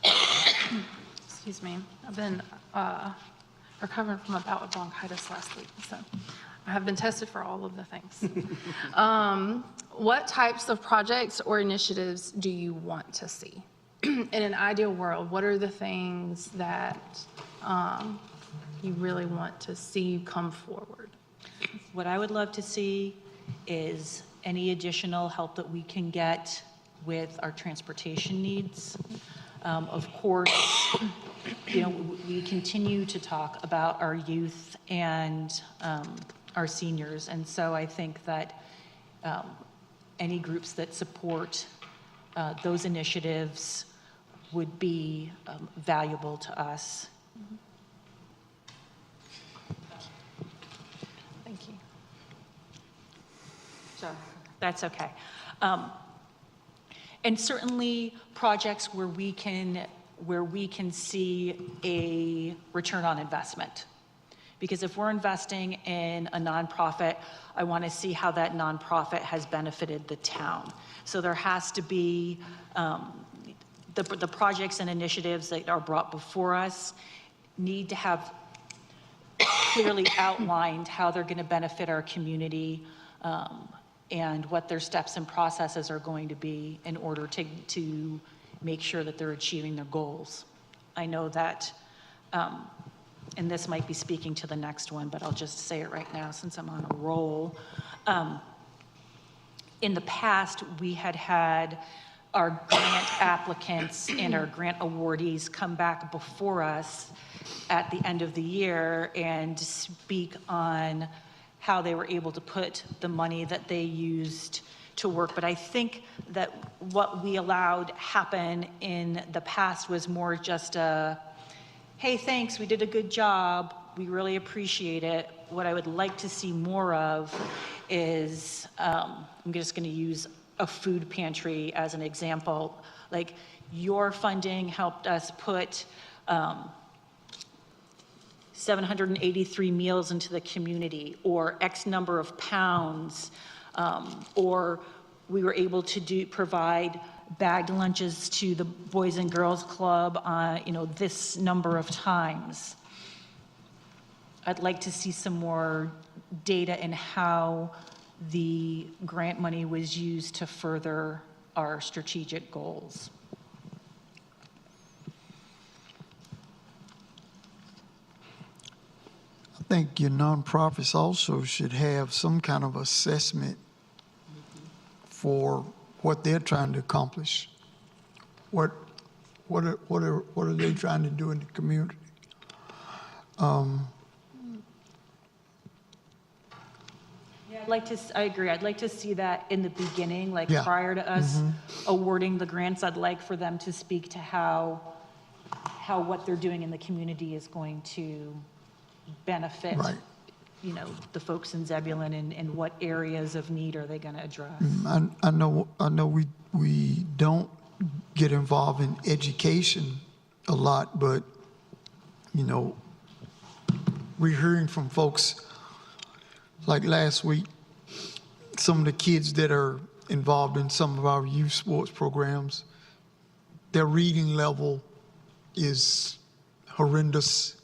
Yes. Excuse me. I've been recovering from a bout of bronchitis last week, so I have been tested for all of the things. What types of projects or initiatives do you want to see? In an ideal world, what are the things that you really want to see come forward? What I would love to see is any additional help that we can get with our transportation needs. Of course, you know, we continue to talk about our youth and our seniors, and so I think that any groups that support those initiatives would be valuable to us. Thank you. Sure. That's okay. And certainly projects where we can see a return on investment. Because if we're investing in a nonprofit, I want to see how that nonprofit has benefited the town. So there has to be the projects and initiatives that are brought before us need to have clearly outlined how they're going to benefit our community, and what their steps and processes are going to be in order to make sure that they're achieving their goals. I know that, and this might be speaking to the next one, but I'll just say it right now since I'm on a roll. In the past, we had our grant applicants and our grant awardees come back before us at the end of the year and speak on how they were able to put the money that they used to work. But I think that what we allowed happen in the past was more just a, hey, thanks, we did a good job, we really appreciate it. What I would like to see more of is, I'm just gonna use a food pantry as an example. Like, your funding helped us put 783 meals into the community, or X number of pounds, or we were able to provide bagged lunches to the Boys and Girls Club, you know, this number of times. I'd like to see some more data in how the grant money was used to further our strategic goals. I think your nonprofits also should have some kind of assessment for what they're trying to accomplish. What are they trying to do in the community? I agree. I'd like to see that in the beginning, like Yeah. prior to us awarding the grants. I'd like for them to speak to how what they're doing in the community is going to benefit, Right. you know, the folks in Zebulon, and what areas of need are they going to address. I know we don't get involved in education a lot, but, you know, we're hearing from folks, like last week, some of the kids that are involved in some of our youth sports programs, their reading level is horrendous.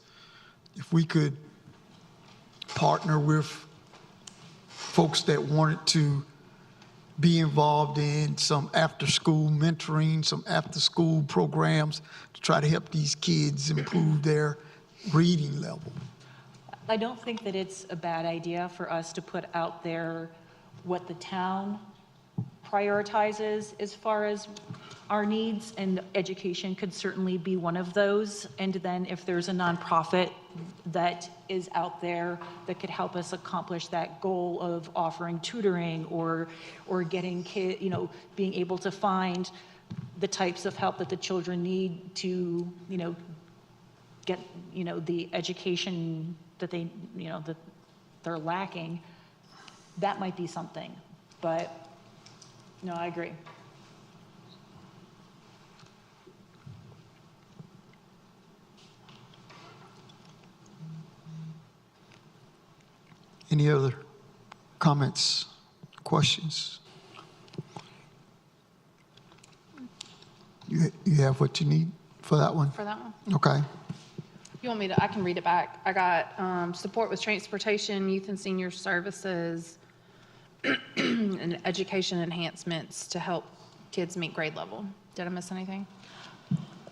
If we could partner with folks that wanted to be involved in some after-school mentoring, some after-school programs to try to help these kids improve their reading level. I don't think that it's a bad idea for us to put out there what the town prioritizes as far as our needs, and education could certainly be one of those. And then if there's a nonprofit that is out there that could help us accomplish that goal of offering tutoring or getting being able to find the types of help that the children need to, get, the education that they, that they're lacking, that might be something. But no, I agree. Any other comments, questions? You have what you need for that one? For that one? Okay. You want me to, I can read it back. I got support with transportation, youth and senior services, and education enhancements to help kids meet grade level. Did I miss anything?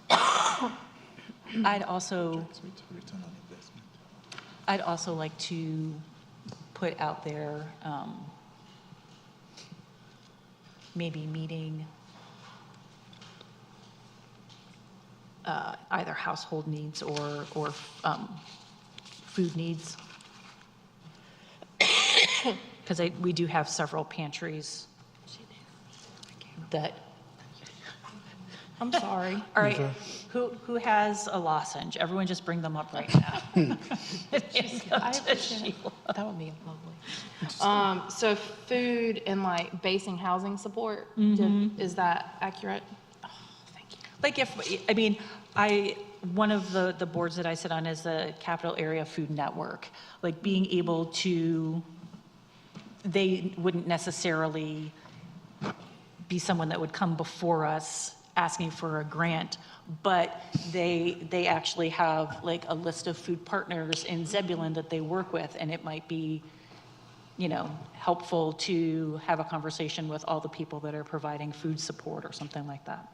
I'd also like to put out there, maybe meeting either household needs or food needs. Because we do have several pantries that, I'm sorry. All right, who has a lozenge? Everyone just bring them up right now. I appreciate it. That would be lovely. So food and like basing housing support, is that accurate? Oh, thank you. Like one of the boards that I sit on is the Capital Area Food Network. Like being able to, they wouldn't necessarily be someone that would come before us asking for a grant, but they actually have like a list of food partners in Zebulon that they work with, and it might be, helpful to have a conversation with all the people that are providing food support or something like that.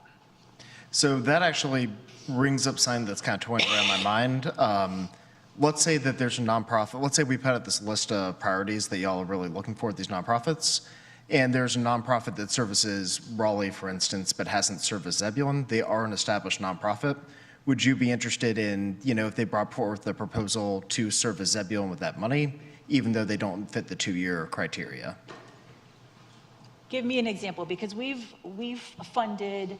So that actually brings up something that's kind of toying around my mind. Let's say that there's a nonprofit. Let's say we put out this list of priorities that y'all are really looking for at these nonprofits, and there's a nonprofit that services Raleigh, for instance, but hasn't serviced Zebulon. They are an established nonprofit. Would you be interested in, if they brought forth a proposal to service Zebulon with that money, even though they don't fit the 2-year criteria? Give me an example, because we've funded,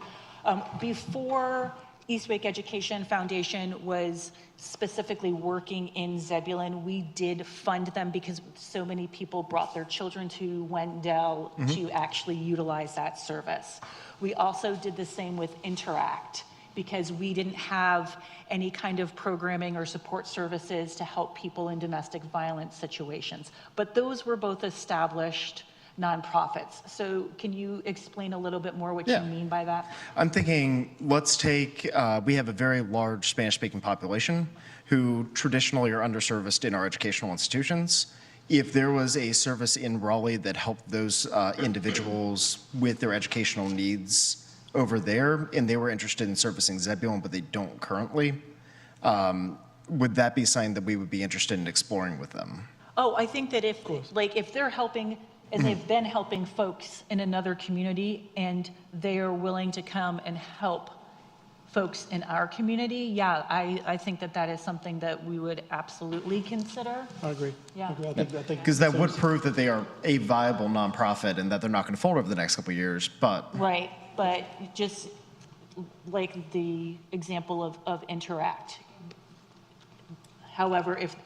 before East Wake Education Foundation was specifically working in Zebulon, we did fund them because so many people brought their children to Wendell to actually utilize that service. We also did the same with Interact because we didn't have any kind of programming or support services to help people in domestic violence situations. But those were both established nonprofits. So can you explain a little bit more what you mean by that? I'm thinking, let's take, we have a very large Spanish-speaking population who traditionally are underserviced in our educational institutions. If there was a service in Raleigh that helped those individuals with their educational needs over there, and they were interested in servicing Zebulon, but they don't currently, would that be something that we would be interested in exploring with them? Oh, I think that if they're helping, and they've been helping folks in another community, and they are willing to come and help folks in our community, I think that is something that we would absolutely consider. I agree. Yeah. I think Because that would prove that they are a viable nonprofit and that they're not going to fold over the next couple of years, but. Right, but just like the example of Interact. However, if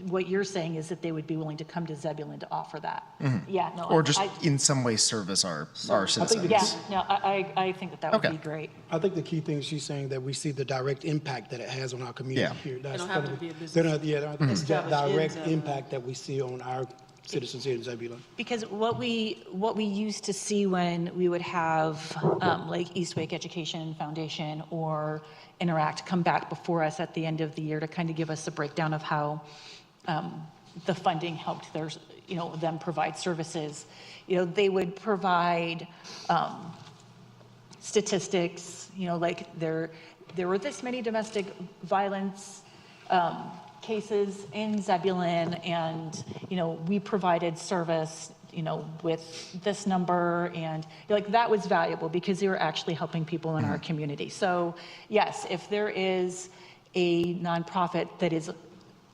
what you're saying is that they would be willing to come to Zebulon to offer that. Yeah, no. Or just in some way service our citizens. Yeah, no, I think that would Okay. be great. I think the key thing is she's saying that we see the direct impact that it has on our community Yeah. here. That's don't have gonna to be a business. They're not, it's the Established in direct Zebulon. impact that we see on our citizens here in Zebulon. Because what we used to see when we would have like East Wake Education Foundation or Interact come back before us at the end of the year to kind of give us a breakdown of how the funding helped them provide services. They would provide statistics, like there were this many domestic violence cases in Zebulon, and, we provided service, with this number, and like that was valuable because they were actually helping people in our community. So yes, if there is a nonprofit that is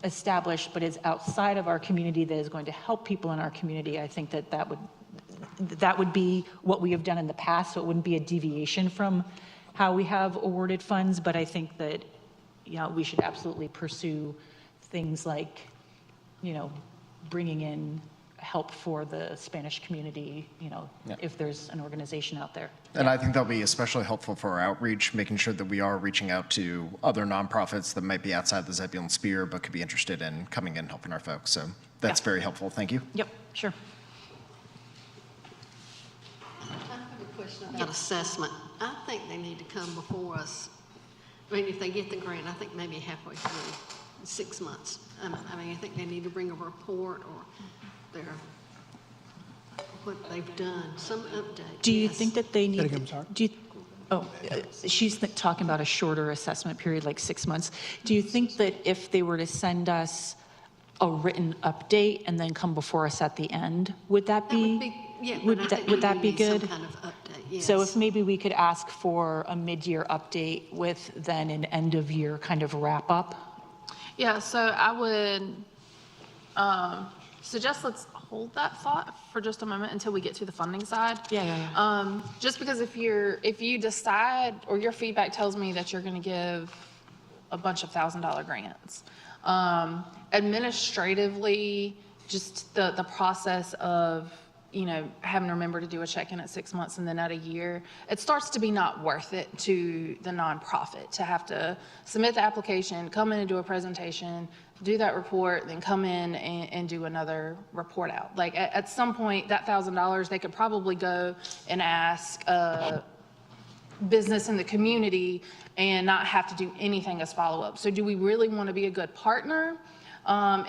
established but is outside of our community that is going to help people in our community, I think that would be what we have done in the past, so it wouldn't be a deviation from how we have awarded funds. But I think that, we should absolutely pursue things like, bringing in help for the Spanish community, if there's an organization out there. And I think that'll be especially helpful for our outreach, making sure that we are reaching out to other nonprofits that might be outside the Zebulon sphere but could be interested in coming in and helping our folks. So that's very helpful. Thank you. Yep, sure. I have a question about assessment. I think they need to come before us. I mean, if they get the grant, I think maybe halfway through, 6 months. I think they need to bring a report or what they've done, some update. Do you think that they need? Again, I'm sorry? She's talking about a shorter assessment period, like 6 months. Do you think that if they were to send us a written update and then come before us at the end, would that be? Would that be good? Some kind of update, yes. So if maybe we could ask for a mid-year update with then an end-of-year kind of wrap-up? Yeah, so I would suggest let's hold that thought for just a moment until we get to the funding side. Yeah. Just because if you decide, or your feedback tells me that you're going to give a bunch of $1,000 grants, administratively, just the process of having to remember to do a check-in at 6 months and then at a year, it starts to be not worth it to the nonprofit to have to submit the application, come in and do a presentation, do that report, then come in and do another report out. Like at some point, that $1,000, they could probably go and ask a business in the community and not have to do anything as follow-up. So do we really want to be a good partner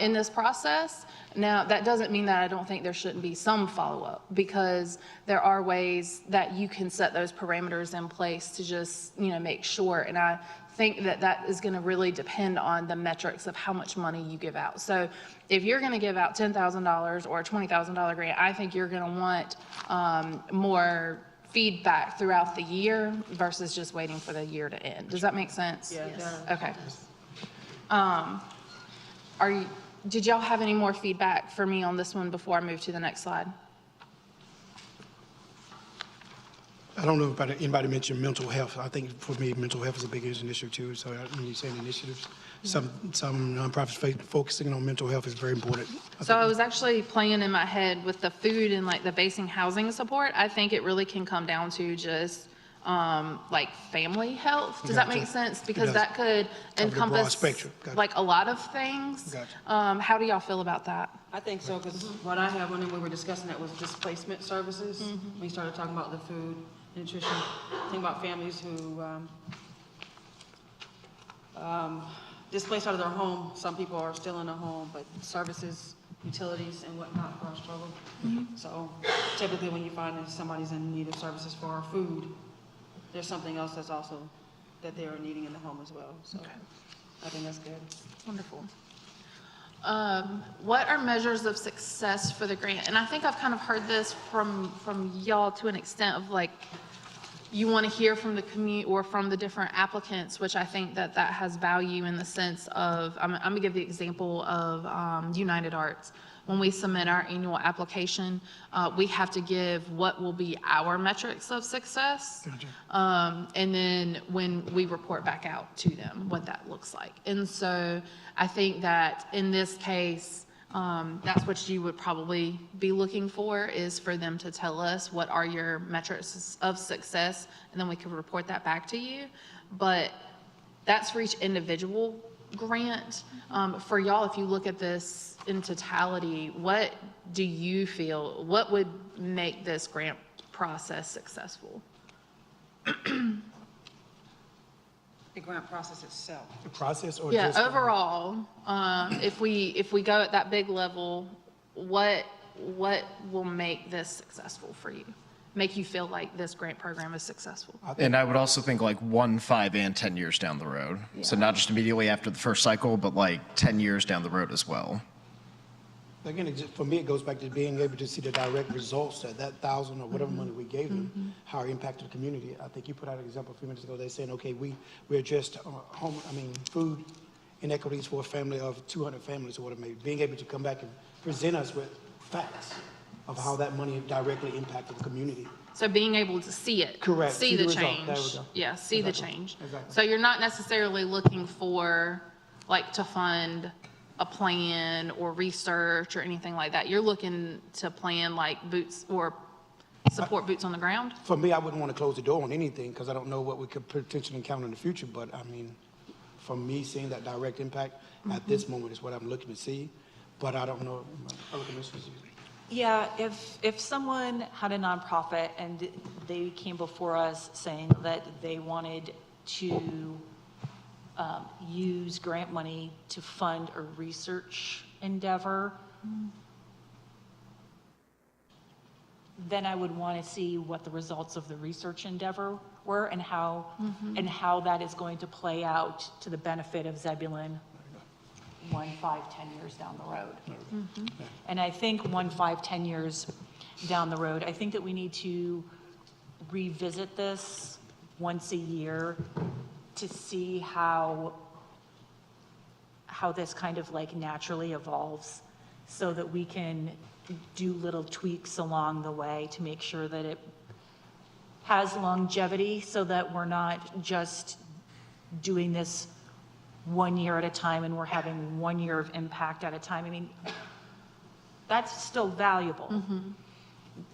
in this process? Now, that doesn't mean that I don't think there shouldn't be some follow-up, because there are ways that you can set those parameters in place to just, make sure. And I think that is going to really depend on the metrics of how much money you give out. So if you're going to give out $10,000 or a $20,000 grant, I think you're going to want more feedback throughout the year versus just waiting for the year to end. Does that make sense? Yeah. Yes. Okay. Did y'all have any more feedback for me on this one before I move to the next slide? I don't know if anybody mentioned mental health. I think for me, mental health is a big issue too. So when you say initiatives, some nonprofits focusing on mental health is very important. So I was actually playing in my head with the food and like the basic housing support. I think it really can come down to just like family health. Does that make sense? Because that could encompass like a lot of things. How do y'all feel about that? I think so, because what I have when we were discussing that was displacement services. We started talking about the food, nutrition, think about families who displaced out of their home. Some people are still in their home, but services, utilities and whatnot are a struggle. So typically when you find that somebody's in need of services for our food, there's something else that's also that they are needing in the home as well. So I think that's good. Wonderful. What are measures of success for the grant? And I think I've kind of heard this from y'all to an extent of like, you want to hear from the community or from the different applicants, which I think that has value in the sense of, I'm going to give the example of United Arts. When we submit our annual application, we have to give what will be our metrics of success. And then when we report back out to them, what that looks like. And so I think that in this case, that's what you would probably be looking for, is for them to tell us what are your metrics of success, and then we can report that back to you. But that's for each individual grant. For y'all, if you look at this in totality, what do you feel, what would make this grant process successful? The grant process itself. The process, or Yeah, just overall, if we go at that big level, what will make this successful for you? Make you feel like this grant program is successful? And I would also think like 1, 5, and 10 years down the road. So not just immediately after the first cycle, but like 10 years down the road as well. Again, for me, it goes back to being able to see the direct results that 1,000 or whatever money we gave them, how it impacted the community. I think you put out an example a few minutes ago. They're saying, okay, we're just food inequities for a family of 200 families or whatever. Maybe being able to come back and present us with facts of how that money directly impacted the community. So being able to see it. Correct. See See the the result. change. There we go. Yeah, see the Exactly. change. Exactly. So you're not necessarily looking for, like, to fund a plan or research or anything like that. You're looking to plan like boots or support boots on the ground? For me, I wouldn't want to close the door on anything because I don't know what we could potentially encounter in the future. But I mean, for me, seeing that direct impact at this moment is what I'm looking to see. But I don't know. Other commissioners. Yeah, if someone had a nonprofit and they came before us saying that they wanted to use grant money to fund a research endeavor, then I would want to see what the results of the research endeavor were and how that is going to play out to the benefit of Zebulon 1, 5, 10 years down the road. And I think 1, 5, 10 years down the road, I think that we need to revisit this once a year to see how this kind of like naturally evolves so that we can do little tweaks along the way to make sure that it has longevity so that we're not just doing this 1 year at a time and we're having 1 year of impact at a time. I mean, that's still valuable.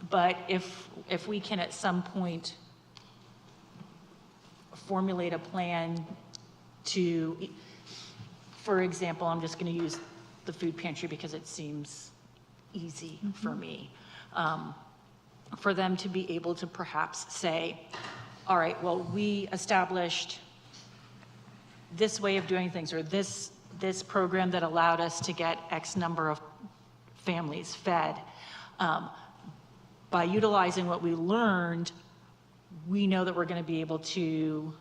But if we can at some point formulate a plan to, for example, I'm just going to use the food pantry because it seems easy for me, for them to be able to perhaps say, all right, well, we established this way of doing things, or this program that allowed us to get X number of families fed. By utilizing what we learned, we know that we're going to be able to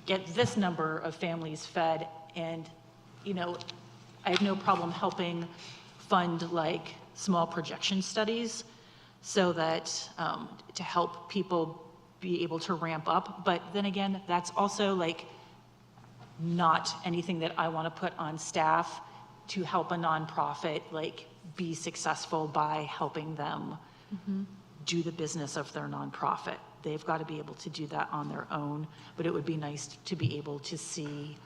get this number of families fed. And, you know, I have no problem helping fund like small projection studies so that to help people be able to ramp up. But then again, that's also like not anything that I want to put on staff to help a nonprofit like be successful by helping them do the business of their nonprofit. They've got to be able to do that on their own, but it would be nice to be able to see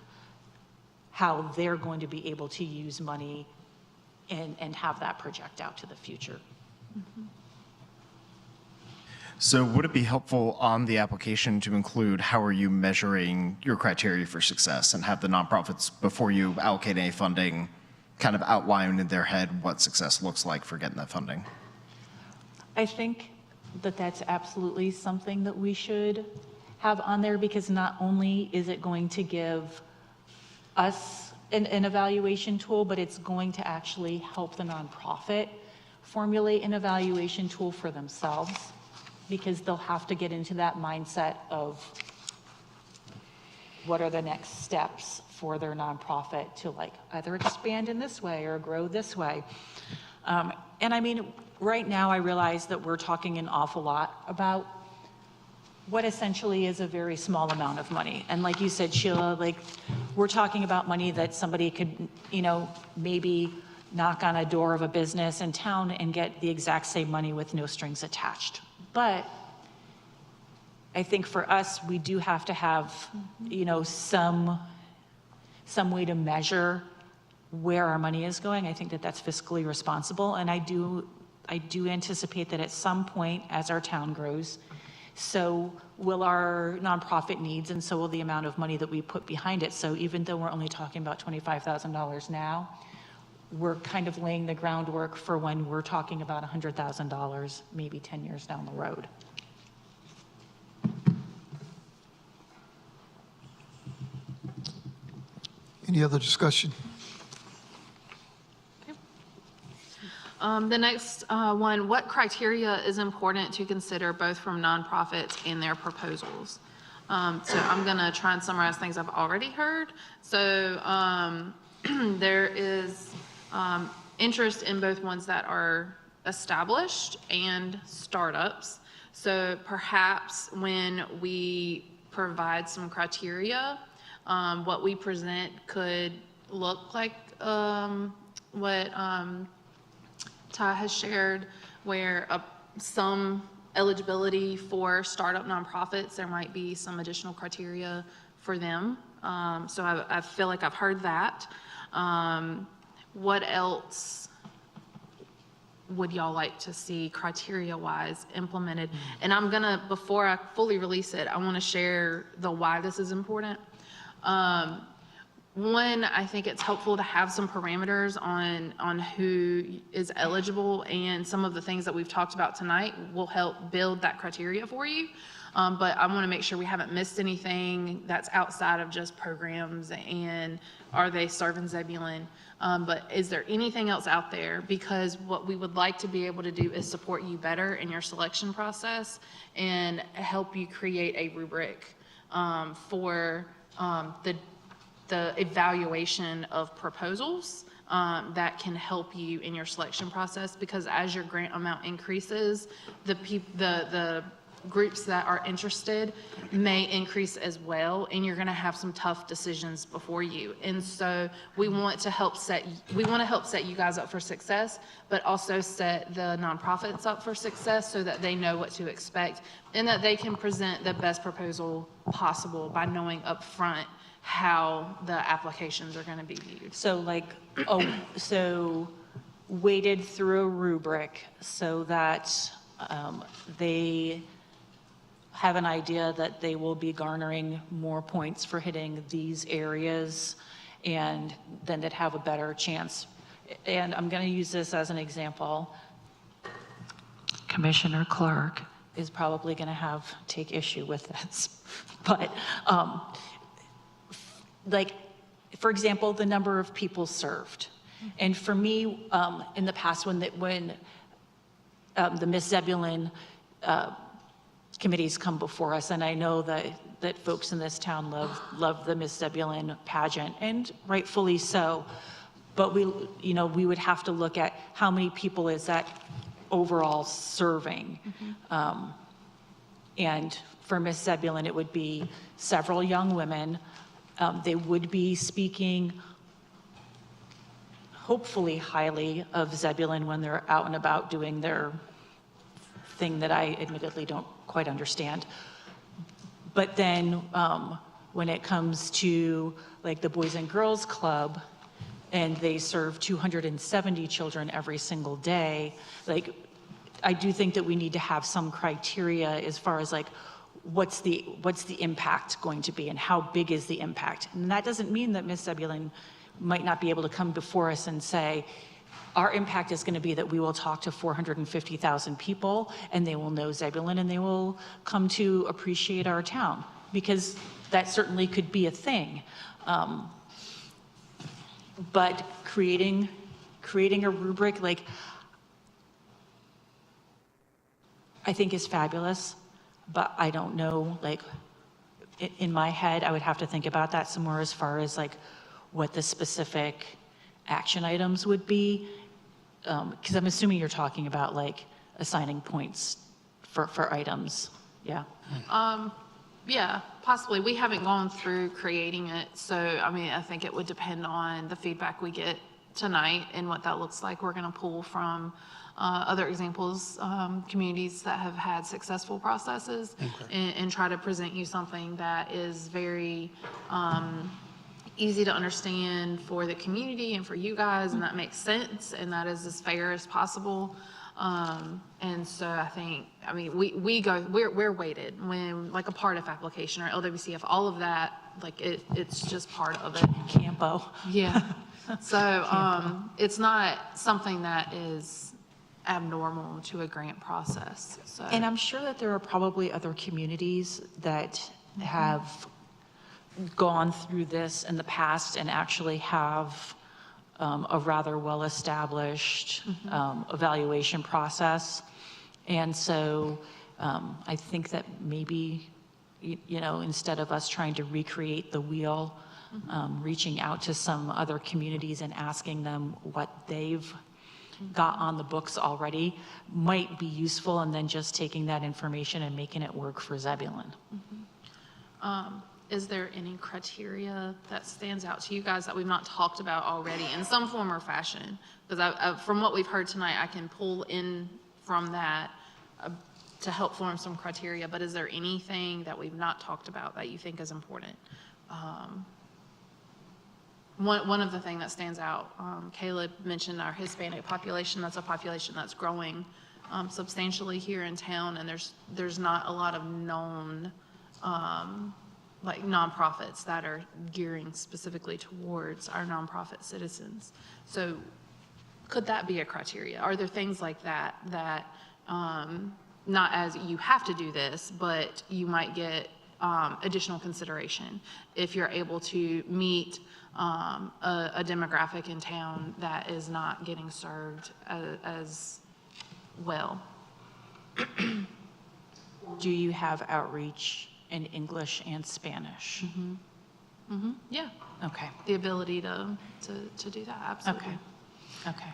how they're going to be able to use money and have that project out to the future. So would it be helpful on the application to include how are you measuring your criteria for success and have the nonprofits, before you allocate any funding, kind of outline in their head what success looks like for getting that funding? I think that that's absolutely something that we should have on there, because not only is it going to give us an evaluation tool, but it's going to actually help the nonprofit formulate an evaluation tool for themselves, because they'll have to get into that mindset of what are the next steps for their nonprofit to like either expand in this way or grow this way. And I mean, right now I realize that we're talking an awful lot about what essentially is a very small amount of money. And like you said, Sheila, like we're talking about money that somebody could, you know, maybe knock on a door of a business in town and get the exact same money with no strings attached. But I think for us, we do have to have, you know, some way to measure where our money is going. I think that that's fiscally responsible. And I do anticipate that at some point as our town grows, so will our nonprofit needs, and so will the amount of money that we put behind it. So even though we're only talking about $25,000 now, we're kind of laying the groundwork for when we're talking about $100,000, maybe 10 years down the road. Any other discussion? The next one, what criteria is important to consider both from nonprofits and their proposals? So I'm going to try and summarize things I've already heard. So there is interest in both ones that are established and startups. So perhaps when we provide some criteria, what we present could look like what Ty has shared, where some eligibility for startup nonprofits, there might be some additional criteria for them. So I feel like I've heard that. What else would y'all like to see criteria-wise implemented? And I'm gonna, before I fully release it, I wanna share the why this is important. One, I think it's helpful to have some parameters on who is eligible, and some of the things that we've talked about tonight will help build that criteria for you. But I want to make sure we haven't missed anything that's outside of just programs and are they serving Zebulon. But is there anything else out there? Because what we would like to be able to do is support you better in your selection process and help you create a rubric for the evaluation of proposals that can help you in your selection process, because as your grant amount increases, the groups that are interested may increase as well, and you're going to have some tough decisions before you. And so we want to help set you guys up for success, but also set the nonprofits up for success so that they know what to expect and that they can present the best proposal possible by knowing upfront how the applications are going to be viewed. So like, so weighted through a rubric so that they have an idea that they will be garnering more points for hitting these areas, and then they'd have a better chance. And I'm going to use this as an example. Commissioner Clark is probably going to take issue with this, but like, for example, the number of people served. And for me, in the past, when the Miss Zebulon committees come before us, and I know that folks in this town love the Miss Zebulon pageant, and rightfully so, but we would have to look at how many people is that overall serving. And for Miss Zebulon, it would be several young women. They would be speaking hopefully highly of Zebulon when they're out and about doing their thing that I admittedly don't quite understand. But then when it comes to like the Boys and Girls Club, and they serve 270 children every single day, like, I do think that we need to have some criteria as far as like, what's the impact going to be and how big is the impact? And that doesn't mean that Miss Zebulon might not be able to come before us and say, our impact is going to be that we will talk to 450,000 people and they will know Zebulon and they will come to appreciate our town, because that certainly could be a thing. But creating a rubric, like, I think is fabulous. But I don't know, like, in my head, I would have to think about that some more as far as like what the specific action items would be. Because I'm assuming you're talking about like assigning points for items. Yeah. Yeah, possibly. We haven't gone through creating it. So, I mean, I think it would depend on the feedback we get tonight and what that looks like. We're going to pull from other examples, communities that have had successful processes, and try to present you something that is very easy to understand for the community and for you guys, and that makes sense, and that is as fair as possible. And so I think, I mean, we're weighted when like a part of application or LWCF, all of that, like it's just part of it. Campo. Yeah. So it's not something that is abnormal to a grant process. So. And I'm sure that there are probably other communities that have gone through this in the past and actually have a rather well-established evaluation process. And so I think that maybe, instead of us trying to recreate the wheel, reaching out to some other communities and asking them what they've got on the books already might be useful, and then just taking that information and making it work for Zebulon. Is there any criteria that stands out to you guys that we've not talked about already in some form or fashion? Because from what we've heard tonight, I can pull in from that to help form some criteria, but is there anything that we've not talked about that you think is important? One of the things that stands out, Caleb mentioned our Hispanic population. That's a population that's growing substantially here in town, and there's not a lot of known like nonprofits that are gearing specifically towards our nonprofit citizens. So could that be a criteria? Are there things like that not as you have to do this, but you might get additional consideration if you're able to meet a demographic in town that is not getting served as well? Do you have outreach in English and Spanish? Yeah, Okay. the ability to do that, absolutely. Okay.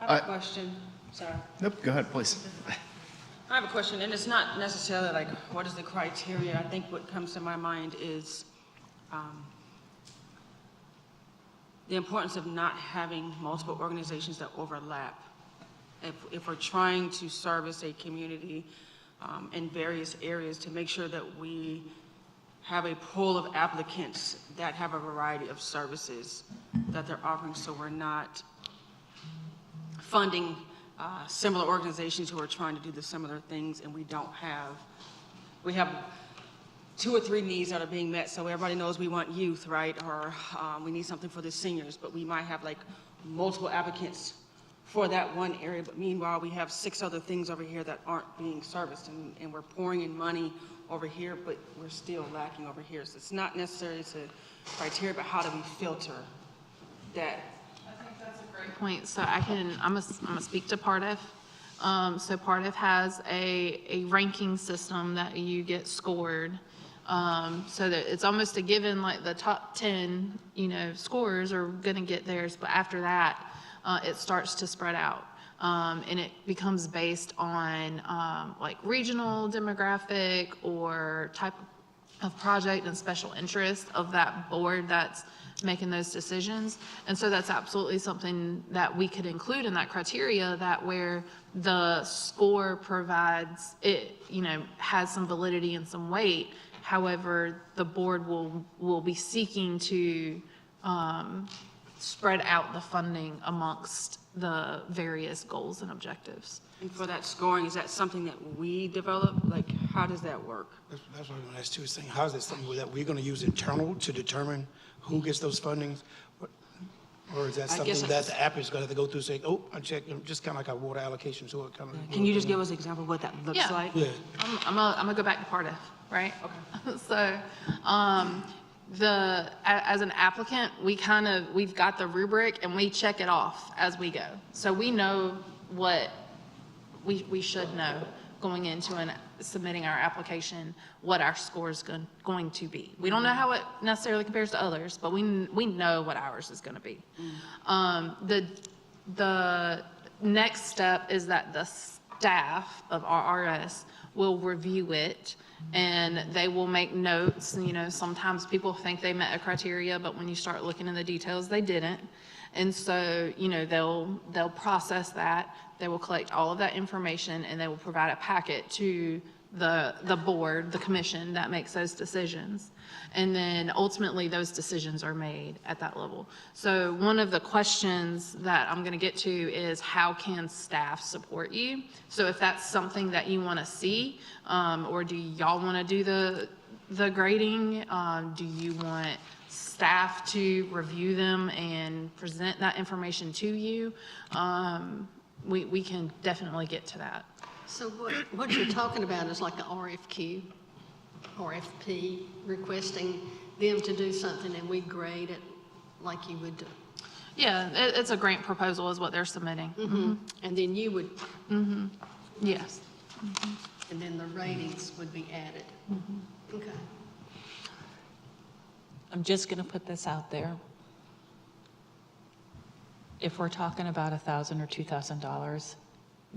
I have a question, sorry. Nope, go ahead, please. I have a question, and it's not necessarily like, what is the criteria? I think what comes to my mind is the importance of not having multiple organizations that overlap. If we're trying to service a community in various areas, to make sure that we have a pool of applicants that have a variety of services that they're offering, so we're not funding similar organizations who are trying to do the similar things, and we have 2 or 3 needs that are being met, so everybody knows we want youth, right? Or we need something for the seniors, but we might have like multiple applicants for that one area, but meanwhile we have 6 other things over here that aren't being serviced, and we're pouring in money over here, but we're still lacking over here. So it's not necessarily a criteria, but how do we filter that? I think that's a great point. So I'm gonna speak to PARTF. So PARTF has a ranking system that you get scored. So that it's almost a given, like the top 10, scores are gonna get theirs, but after that, it starts to spread out. And it becomes based on like regional demographic or type of project and special interest of that board that's making those decisions. And so that's absolutely something that we could include in that criteria, that where the score provides it, has some validity and some weight. However, the board will be seeking to spread out the funding amongst the various goals and objectives. And for that scoring, is that something that we develop? Like, how does that work? That's what I'm going to ask too, is saying, how is that something that we're going to use internal to determine who gets those fundings? Or is that I guess something that the app is going to have to go through and say, oh, I checked, just kind of like our water allocation, so it kind of. Can you just give us an example of what that looks Yeah. like? Yeah. I'm gonna go back to PARTF, right? Okay. So, as an applicant, we've got the rubric and we check it off as we go. So we know what we should know going into submitting our application, what our score is going to be. We don't know how it necessarily compares to others, but we know what ours is going to be. The next step is that the staff of RRS will review it, and they will make notes. Sometimes people think they met a criteria, but when you start looking in the details, they didn't. And so, they'll process that. They will collect all of that information, and they will provide a packet to the board, the commission that makes those decisions. And then ultimately those decisions are made at that level. So one of the questions that I'm going to get to is, how can staff support you? So if that's something that you want to see, or do y'all want to do the grading? Do you want staff to review them and present that information to you? We can definitely get to that. So what you're talking about is like an RFQ, RFP, requesting them to do something and we grade it like you would do. Yeah, it's a grant proposal is what they're submitting. And then you would, Yes. and then the ratings would be added. Okay. I'm just going to put this out there. If we're talking about $1,000 or $2,000,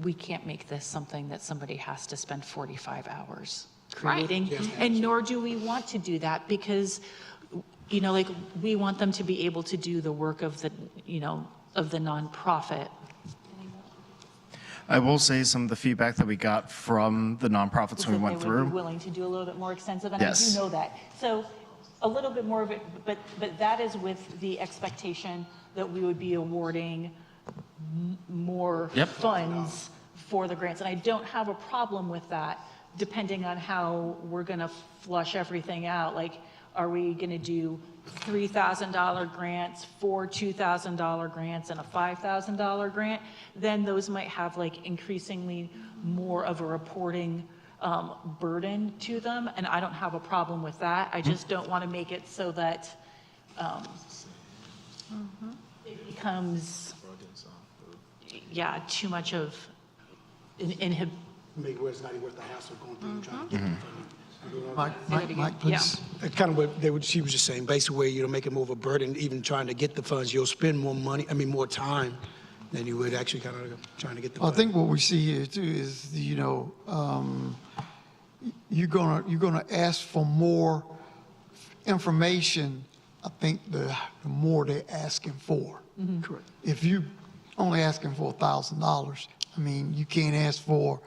we can't make this something that somebody has to spend 45 hours creating. And nor do we want to do that because, you know, like we want them to be able to do the work of the, you know, of the nonprofit. I will say some of the feedback that we got from the nonprofits when we went They would be through. willing to do a little bit more extensive, and Yes. I do know that. So a little bit more of it, but that is with the expectation that we would be awarding more Yep. funds for the grants. And I don't have a problem with that, depending on how we're going to flush everything out. Like, are we going to do $3,000 grants, 4 $2,000 grants, and a $5,000 grant? Then those might have like increasingly more of a reporting burden to them, and I don't have a problem with that. I just don't want to make it so that it becomes, yeah, too much of an Make it where it's not even worth the hassle going through and trying to get the funding. Mike, please. It's kind of what she was just saying, basically where you don't make it more of a burden, even trying to get the funds, you'll spend more money, more time than you would actually kind of trying to get the I funds. think what we see here too is, you know, you're gonna ask for more information. I think the more they're asking for. Correct. If you only asking for $1,000, I mean, you can't ask for,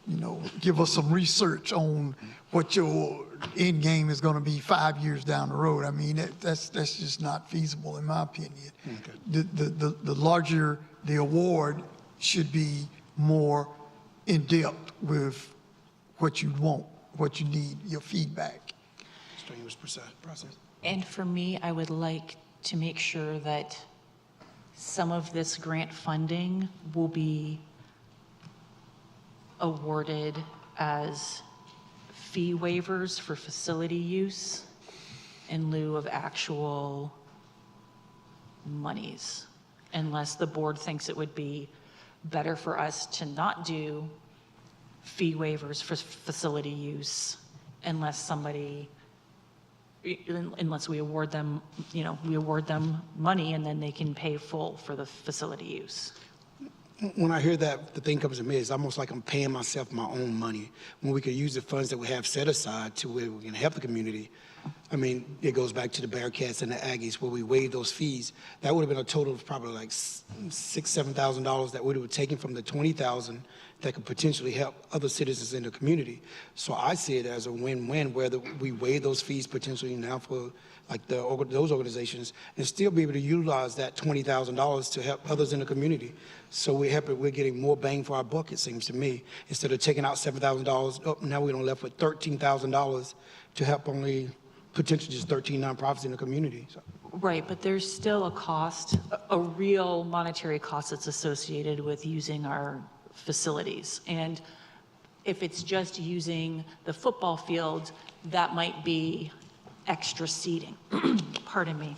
you know, give us some research on what your end game is going to be 5 years down the road. I mean, that's just not feasible in my opinion. Okay. The larger the award should be more in depth with what you want, what you need, your feedback. Strenuous process. And for me, I would like to make sure that some of this grant funding will be awarded as fee waivers for facility use in lieu of actual monies, unless the board thinks it would be better for us to not do fee waivers for facility use unless we award them, you know, we award them money and then they can pay full for the facility use. When I hear that, the thing comes to me, it's almost like I'm paying myself my own money when we could use the funds that we have set aside to where we can help the community. I mean, it goes back to the Bearcats and the Aggies where we waived those fees. That would have been a total of probably like $6,000-7,000 that we would have taken from the $20,000 that could potentially help other citizens in the community. So I see it as a win-win where we waive those fees potentially now for like those organizations and still be able to utilize that $20,000 to help others in the community. So we're getting more bang for our buck, it seems to me. Instead of taking out $7,000, now we're left with $13,000 to help only potentially just 13 nonprofits in the community. So. Right, but there's still a cost, a real monetary cost that's associated with using our facilities. And if it's just using the football field, that might be extra seating, pardon me.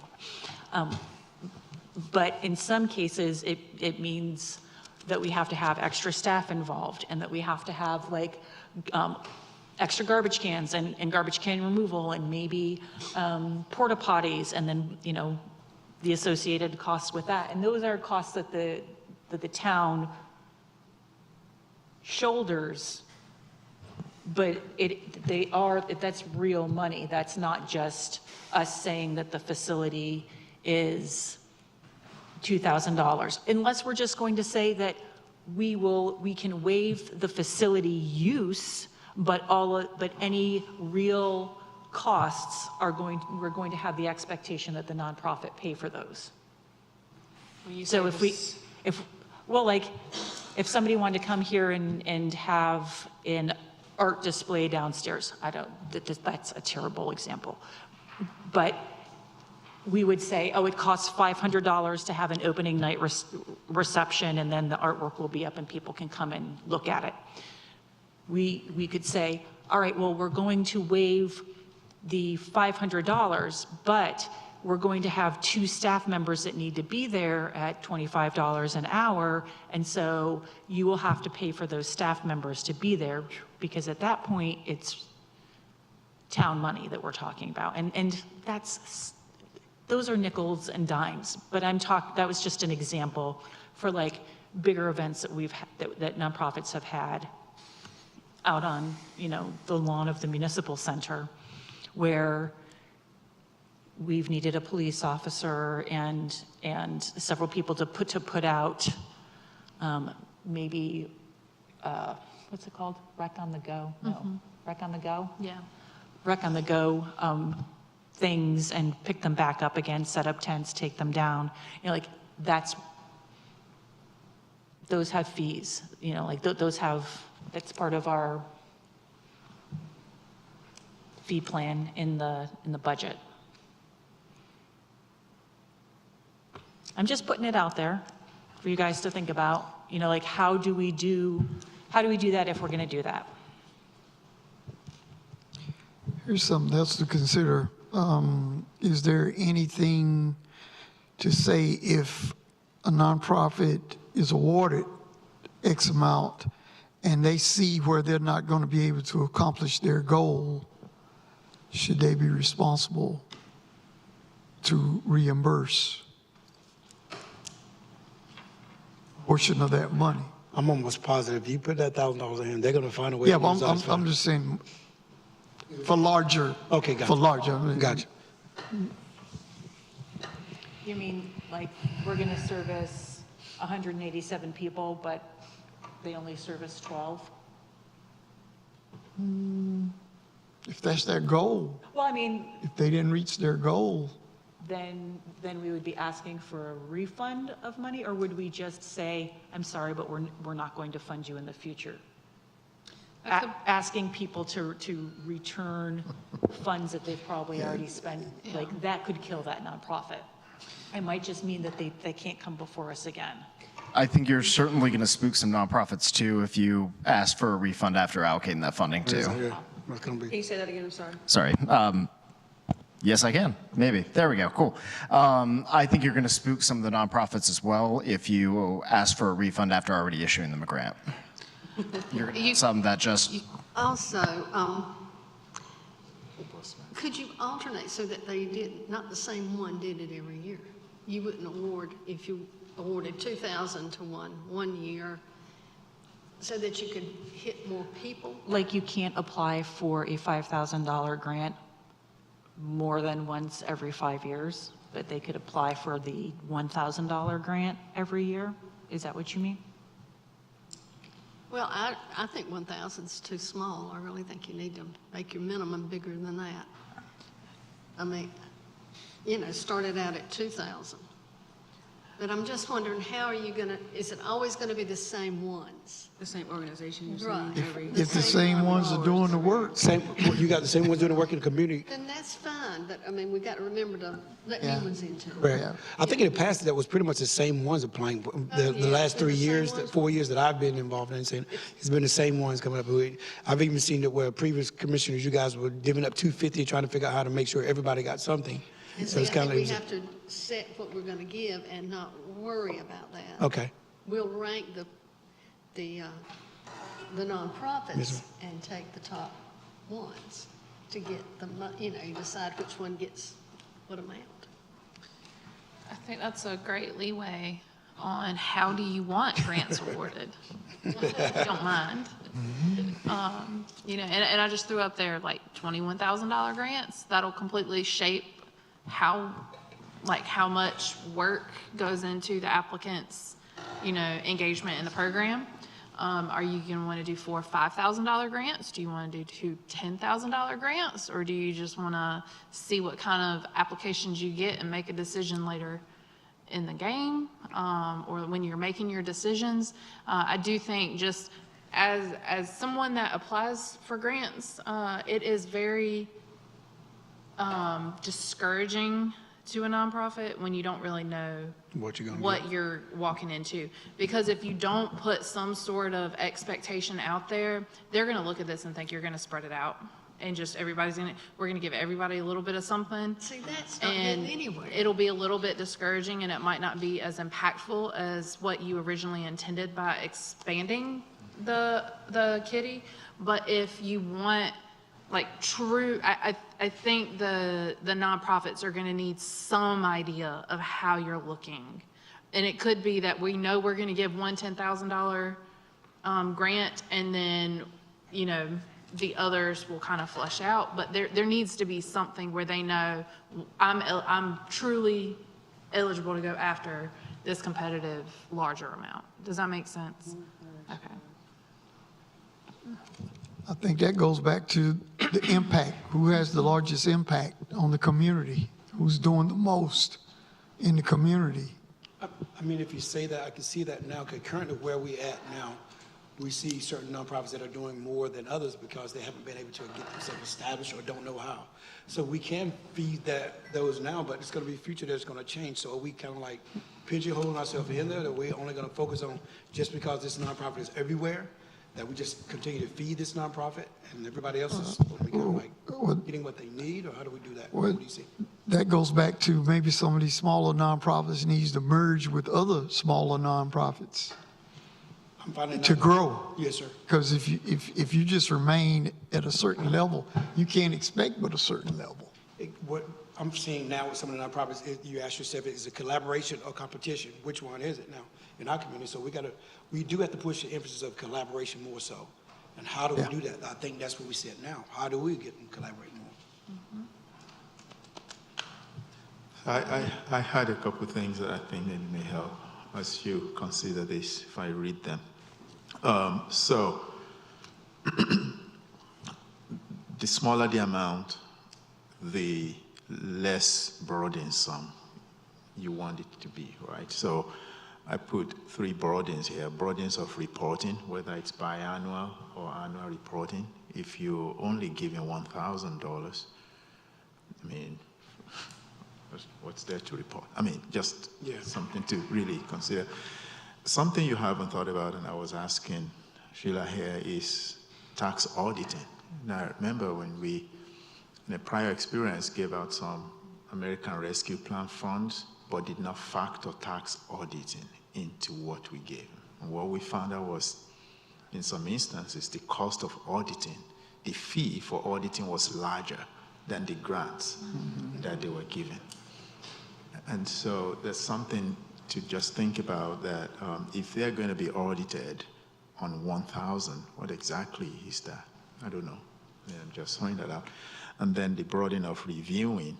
But in some cases, it means that we have to have extra staff involved and that we have to have like extra garbage cans and garbage can removal and maybe porta potties and then, you know, the associated costs with that. And those are costs that the town shoulders, but that's real money. That's not just us saying that the facility is $2,000. Unless we're just going to say that we can waive the facility use, but any real costs we're going to have the expectation that the nonprofit pay for those. So if somebody wanted to come here and have an art display downstairs, that's a terrible example. But we would say, oh, it costs $500 to have an opening night reception, and then the artwork will be up and people can come and look at it. We could say, all right, well, we're going to waive the $500, but we're going to have 2 staff members that need to be there at $25 an hour, and so you will have to pay for those staff members to be there, because at that point, it's town money that we're talking about. And those are nickels and dimes, but that was just an example for like bigger events that nonprofits have had out on, the lawn of the municipal center, where we've needed a police officer and several people to put out maybe, what's it called? Wreck on the Go? No, Wreck on the Go? Yeah. Wreck on the Go things and pick them back up again, set up tents, take them down. Those have fees, that's part of our fee plan in the budget. I'm just putting it out there for you guys to think about, how do we do that if we're going to do that? Here's something else to consider. Is there anything to say if a nonprofit is awarded X amount and they see where they're not going to be able to accomplish their goal, should they be responsible to reimburse a portion of that money? I'm almost positive if you put that $1,000 in, they're going to find a way. Yeah, to but use I'm just saying for larger. Okay, gotcha. For larger. Gotcha. You mean, like, we're going to service 187 people, but they only service 12? If that's their goal, Well, I mean, if they didn't reach their goal, then we would be asking for a refund of money, or would we just say, I'm sorry, but we're not going to fund you in the future? Asking people to return funds that they've probably already spent, like, that could kill that nonprofit. It might just mean that they can't come before us again. I think you're certainly going to spook some nonprofits too if you ask for a refund after allocating that funding too. Yeah, that's going to Can be. you say that again? I'm sorry. Sorry. Yes, I can. Maybe. There we go. Cool. I think you're going to spook some of the nonprofits as well if you ask for a refund after already issuing them a grant. You're going to get some that just... Also, could you alternate so that not the same one did it every year? You wouldn't award, if you awarded 2,000 to one year, so that you could hit more people? Like, you can't apply for a $5,000 grant more than once every 5 years, but they could apply for the $1,000 grant every year? Is that what you mean? Well, I think 1,000 is too small. I really think you need to make your minimum bigger than that. I mean, start it out at 2,000. But I'm just wondering, how are you going to, is it always going to be the same ones? The same organization you're Right. saying every. if the same ones are doing the work, You got the same ones doing the work in the community. Then that's fine, but I mean, we got to remember to let new ones into it. Right. Yeah. I think in the past that was pretty much the same ones applying. The yeah, last it's been 3 the same years, ones. 4 years that I've been involved in, saying it's been the same ones coming up. I've even seen it where previous commissioners, you guys were divvying up $250, trying to figure out how to make sure everybody got something. And So see, I it's kind think we of have to set what we're going to give and not worry about that. okay. We'll rank the nonprofits Yes, and take the top ones to get the, you decide which one gets what amount. I think that's a great leeway on how do you want grants awarded, if you don't mind. And I just threw up there like $21,000 grants. That'll completely shape how much work goes into the applicant's, engagement in the program. Are you going to want to do 4 $5,000 grants? Do you want to do 2 $10,000 grants? Or do you just want to see what kind of applications you get and make a decision later in the game, or when you're making your decisions? I do think, just as someone that applies for grants, it is very discouraging to a nonprofit when you don't really know what you're walking into. Because if you don't put some sort of expectation out there, they're going to look at this and think you're going to spread it out and just everybody's in it. We're going to give everybody a little bit of something. See, that's not And getting anywhere. it'll be a little bit discouraging, and it might not be as impactful as what you originally intended by expanding the kitty. But if you want, like, true, I think the nonprofits are gonna need some idea of how you're looking. And it could be that we know we're gonna give one $10,000 grant, and then, you know, the others will kind of flush out, but there needs to be something where they know I'm truly eligible to go after this competitive larger amount. Does that make sense? Okay. I think that goes back to the impact. Who has the largest impact on the community? Who's doing the most in the community? I mean, if you say that, I can see that now, because currently where we at now, we see certain nonprofits that are doing more than others because they haven't been able to get themselves established or don't know how. So we can feed those now, but it's going to be future that's going to change. So are we kind of like pigeonholing ourselves in there, that we're only going to focus on just because this nonprofit is everywhere, that we just continue to feed this nonprofit and everybody else is we kind of like getting what they need, or how do we do that? What do you see? That goes back to maybe some of these smaller nonprofits needs to merge with other smaller nonprofits I'm finding to that- grow. Yes, sir. Because if you just remain at a certain level, you can't expect but a certain level. What I'm seeing now with some of the nonprofits, you ask yourself, is it collaboration or competition? Which one is it now in our community? So we do have to push the emphasis of collaboration more so. And how do we do that? I think that's what we said now. How do we get them collaborating more? I had a couple of things that I think that may help as you consider this, if I read them. So, the smaller the amount, the less burdensome you want it to be, right? So, I put 3 burdens here. Burdens of reporting, whether it's biannual or annual reporting. If you're only giving $1,000, I mean, what's there to report? I mean, just something to really consider. Something you haven't thought about, and I was asking Sheila here, is tax auditing. Now, remember when we, in a prior experience, gave out some American Rescue Plan funds, but did not factor tax auditing into what we gave. And what we found out was, in some instances, the cost of auditing, the fee for auditing was larger than the grants that they were given. And so there's something to just think about, that if they're going to be audited on 1,000, what exactly is that? I don't know. Yeah, I'm just throwing that out. And then the burden of reviewing.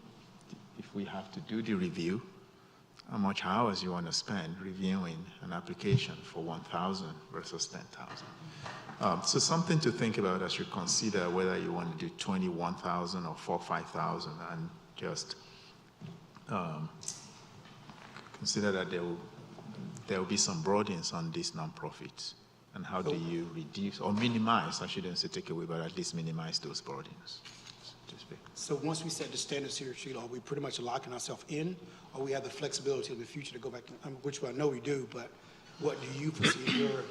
If we have to do the review, how much hours you want to spend reviewing an application for 1,000 versus 10,000. So something to think about as you consider whether you want to do 21,000 or 5,000, and just consider that there will be some burdens on these nonprofits. And how do you reduce or minimize, I shouldn't say take away, but at least minimize those burdens, so to speak. So once we set the standards here, Sheila, are we pretty much locking ourselves in, or we have the flexibility in the future to go back, which I know we do, but what do you foresee in your?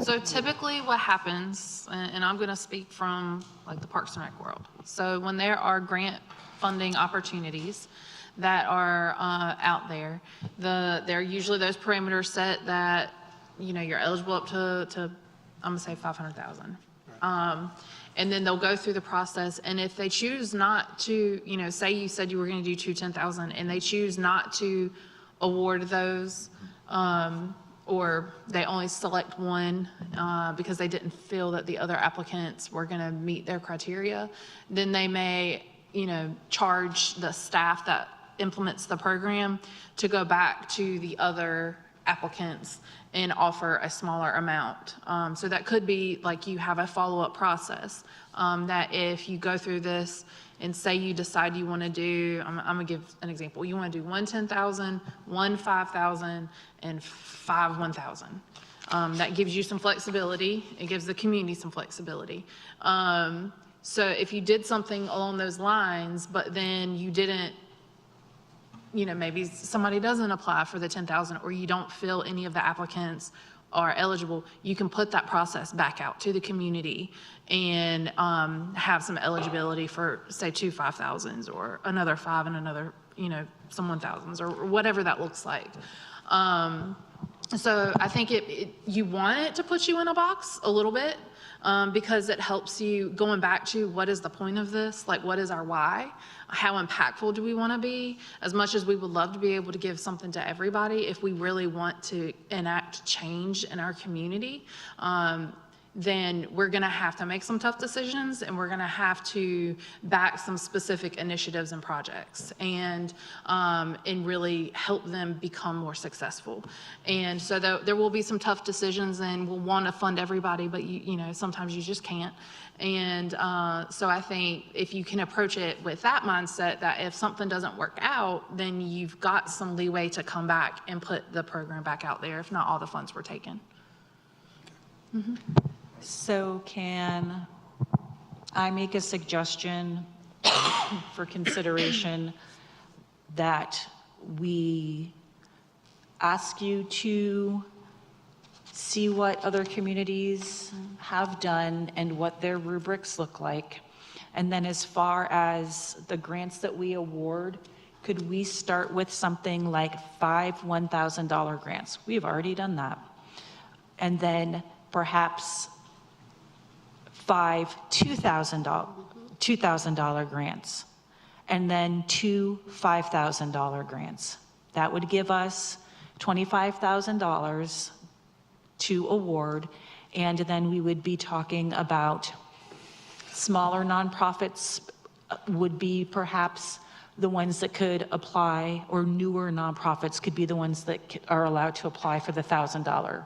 So typically what happens, and I'm going to speak from like the Parks and Rec world. So when there are grant funding opportunities that are out there, there are usually those parameters set that, you know, you're eligible up to I'm going to say 500,000. And then they'll go through the process. And if they choose not to, you know, say you said you were going to do 10,000 and they choose not to award those, or they only select one because they didn't feel that the other applicants were going to meet their criteria, then they may, you know, charge the staff that implements the program to go back to the other applicants and offer a smaller amount. So that could be like you have a follow-up process, that if you go through this and say you decide you want to do, I'm going to give an example. You want to do 1 10,000, 1 5,000, and 5 1,000. That gives you some flexibility. It gives the community some flexibility. So if you did something along those lines, but then you didn't, you know, maybe somebody doesn't apply for the 10,000, or you don't feel any of the applicants are eligible, you can put that process back out to the community and have some eligibility for, say, 2 5,000s or another 5 and another, some 1,000s or whatever that looks like. So I think you want it to put you in a box a little bit, because it helps you going back to what is the point of this? Like, what is our why? How impactful do we want to be? As much as we would love to be able to give something to everybody, if we really want to enact change in our community, then we're going to have to make some tough decisions, and we're going to have to back some specific initiatives and projects and really help them become more successful. And so there will be some tough decisions, and we'll want to fund everybody, but sometimes you just can't. And so I think if you can approach it with that mindset, that if something doesn't work out, then you've got some leeway to come back and put the program back out there, if not all the funds were taken. Mm-hmm. So can I make a suggestion for consideration that we ask you to see what other communities have done and what their rubrics look like? And then as far as the grants that we award, could we start with something like 5 $1,000 grants? We've already done that. And then perhaps 5 $2,000 grants, and then 2 $5,000 grants. That would give us $25,000 to award, and then we would be talking about smaller nonprofits would be perhaps the ones that could apply, or newer nonprofits could be the ones that are allowed to apply for the $1,000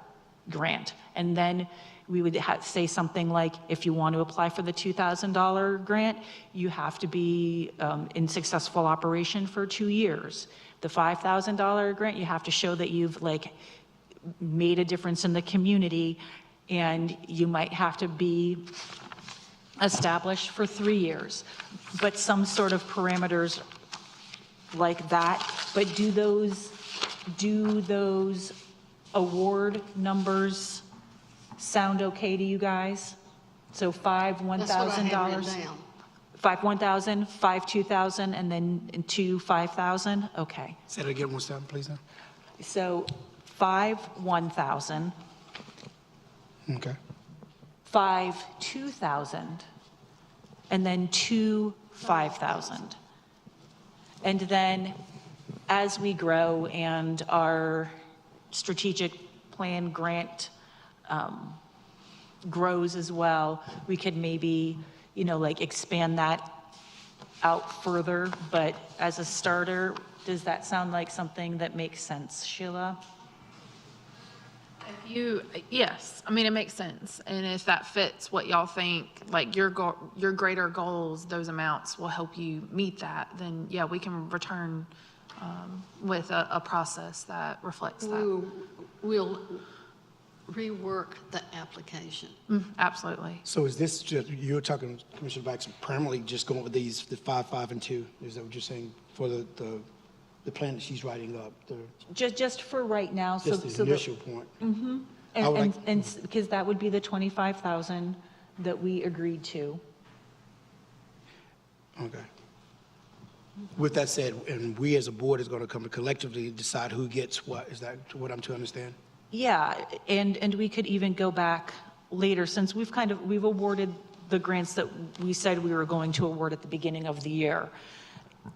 grant. And then we would say something like, if you want to apply for the $2,000 grant, you have to be in successful operation for 2 years. The $5,000 grant, you have to show that you've made a difference in the community, and you might have to be established for 3 years. But some sort of parameters like that. But do those award numbers sound okay to you guys? So 5 $1,000, That's what I had written down. 5 $1,000, 5 $2,000, and then 2 $5,000. Okay. Say that again one time, please. So 5 $1,000, Okay. 5 $2,000, and then 2 $5,000. And then as we grow and our strategic plan grant grows as well, we could maybe, expand that out further. But as a starter, does that sound like something that makes sense, Sheila? Yes, I mean, it makes sense. And if that fits what y'all think, like your greater goals, those amounts will help you meet that, then yeah, we can return with a process that reflects that. We'll rework the application. Absolutely. So is this just, you're talking, Commissioner Baxter, primarily just going with the 5, 5, and 2? Is that what you're saying for the plan that she's writing up? Just for right now. Just the initial point? Mm-hmm. I would And because that would be the 25,000 that we agreed to. Okay. With that said, and we as a board is going to come to collectively decide who gets what. Is that what I'm to understand? Yeah, and we could even go back later, since we've awarded the grants that we said we were going to award at the beginning of the year.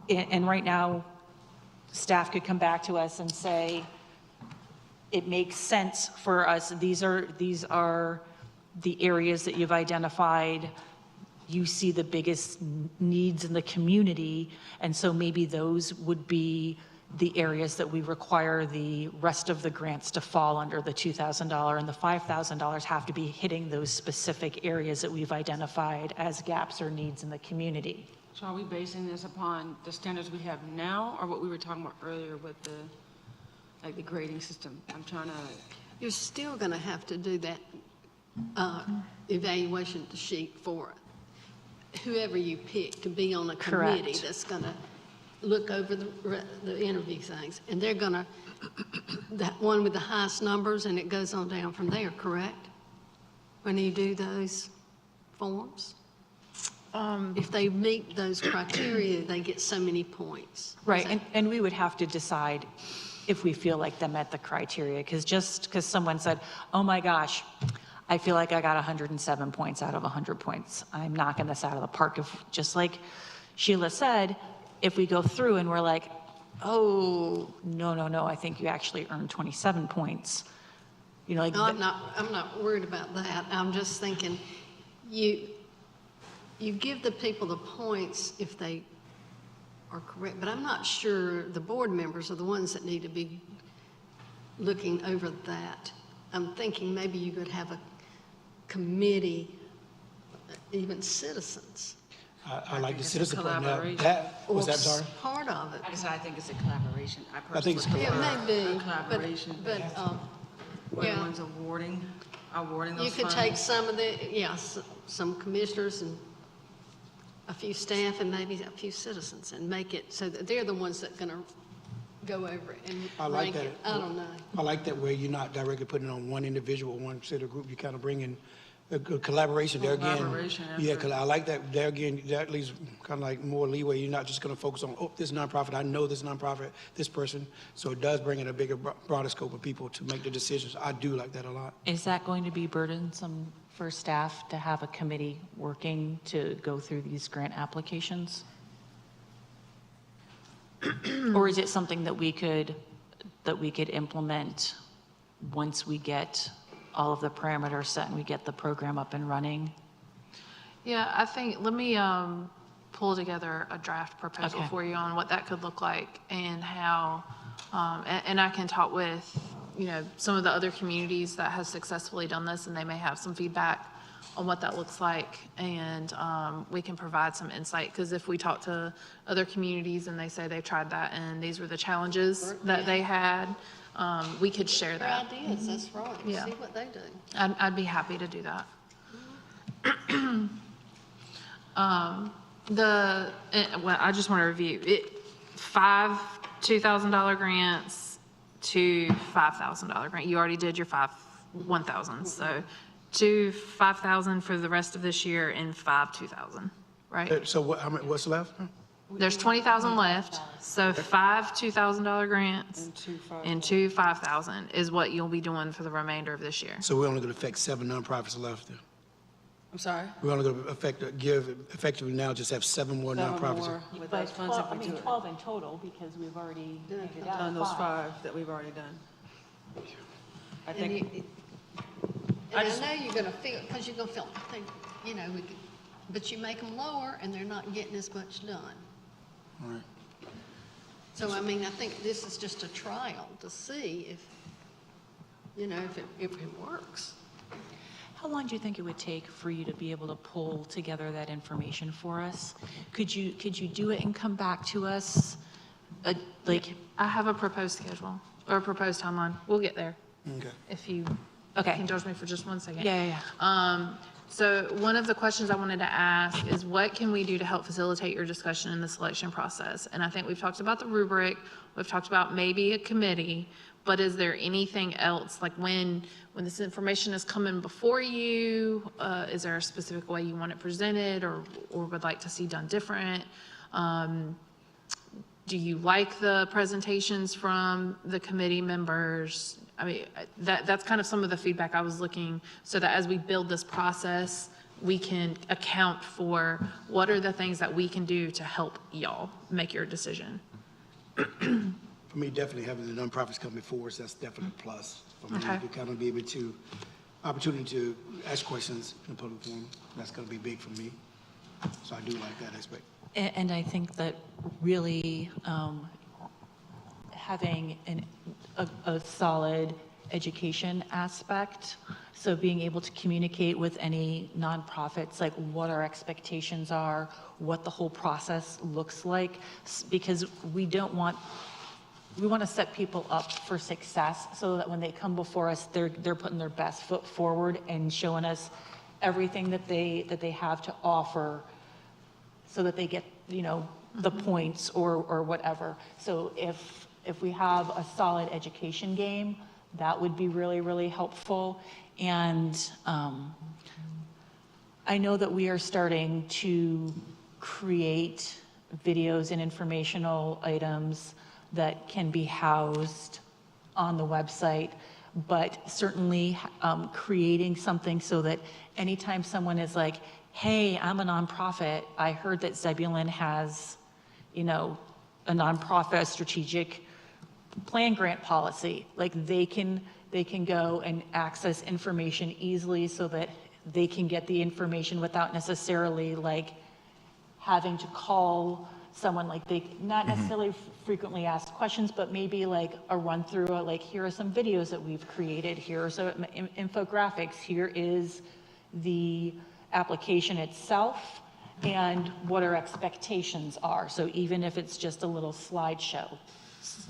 And right now, staff could come back to us and say, it makes sense for us. These are the areas that you've identified. You see the biggest needs in the community, and so maybe those would be the areas that we require the rest of the grants to fall under the $2,000, and the $5,000 have to be hitting those specific areas that we've identified as gaps or needs in the community. So are we basing this upon the standards we have now, or what we were talking about earlier with the grading system? I'm trying to... You're still going to have to do that evaluation sheet for whoever you pick to be on a committee Correct. that's going to look over the interview things, and they're gonna, that one with the highest numbers, and it goes on down from there, correct? When you do those forms? If they meet those criteria, they get so many points. Right, and we would have to decide if we feel like they met the criteria, because just because someone said, oh my gosh, I feel like I got 107 points out of 100 points, I'm knocking this out of the park. If, just like Sheila said, if we go through and we're like, oh, no, I think you actually earned 27 points, you know, like. No, I'm not worried about that. I'm just thinking, you give the people the points if they are correct, but I'm not sure the board members are the ones that need to be looking over that. I'm thinking maybe you could have a committee, even citizens. I like the it's a citizen part. Now, collaboration. that, was that, or sorry? Part of it. I think it's a collaboration. I think it's It may be, A collaboration. but, We're the yeah. ones awarding You those could funds. take some of the, some commissioners and a few staff and maybe a few citizens and make it so that they're the ones that gonna go over it and I like rank that. it. I don't know. I like that where you're not directly putting it on one individual, one set of group. You kind of bring in a collaboration there again. Collaboration Yeah, effort. I like that there again. That leaves kind of like more leeway. You're not just going to focus on, oh, this nonprofit. I know this nonprofit, this person. So it does bring in a bigger, broader scope of people to make the decisions. I do like that a lot. Is that going to be burdensome for staff to have a committee working to go through these grant applications? Or is it something that we could implement once we get all of the parameters set and we get the program up and running? Yeah, I think, let me pull together a draft proposal Okay. for you on what that could look like and how, and I can talk with, some of the other communities that has successfully done this, and they may have some feedback on what that looks like, and we can provide some insight, because if we talk to other communities and they say they've tried that and these were the challenges that they had, we could share Their that. ideas, that's right. Yeah. See what they do. I'd be happy to do that. Well, I just want to review it. 5 $2,000 grants to $5,000 grant. You already did your 1,000. So 2 $5,000 for the rest of this year and 5 $2,000, right? So what's left? There's 20,000 left. So 5 $2,000 grants and 2 $5,000 is what you'll be doing for the remainder of this year. So we're only going to affect 7 nonprofits left. I'm sorry? We're only going to effectively now just have 7 more 7 nonprofits. more with those funds if we do it. 12 in total, because we've already figured out Done those 5 that we've already done. I And think, I know you're gonna feel, because you're gonna feel, I think, but you make them lower and they're not getting as much done. All right. So, I mean, I think this is just a trial to see if, if it works. How long do you think it would take for you to be able to pull together that information for us? Could you do it and come back to us? I have a proposed schedule or a proposed timeline. We'll get there. Okay. If you Okay. can indulge me for just 1 second. Yeah. So one of the questions I wanted to ask is, what can we do to help facilitate your discussion in the selection process? And I think we've talked about the rubric, we've talked about maybe a committee, but is there anything else? Like when this information is coming before you, is there a specific way you want it presented or would like to see done different? Do you like the presentations from the committee members? I mean, that's kind of some of the feedback I was looking, so that as we build this process, we can account for what are the things that we can do to help y'all make your decision. For me, definitely having the nonprofits come before us, that's definitely a plus for me Okay. to kind of be able to, opportunity to ask questions in public forum. That's going to be big for me. So I do like that aspect. And I think that really having a solid education aspect, so being able to communicate with any nonprofits, like what our expectations are, what the whole process looks like, because we want to set people up for success so that when they come before us, they're putting their best foot forward and showing us everything that they have to offer, so that they get, the points or whatever. So if we have a solid education game, that would be really, really helpful. And I know that we are starting to create videos and informational items that can be housed on the website, but certainly creating something so that anytime someone is like, hey, I'm a nonprofit, I heard that Zebulon has, you know, a nonprofit strategic plan grant policy, like they can go and access information easily so that they can get the information without necessarily like having to call someone, like they not necessarily frequently asked questions, but maybe like a run through, like here are some videos that we've created, here are some infographics, here is the application itself and what our expectations are. So even if it's just a little slideshow,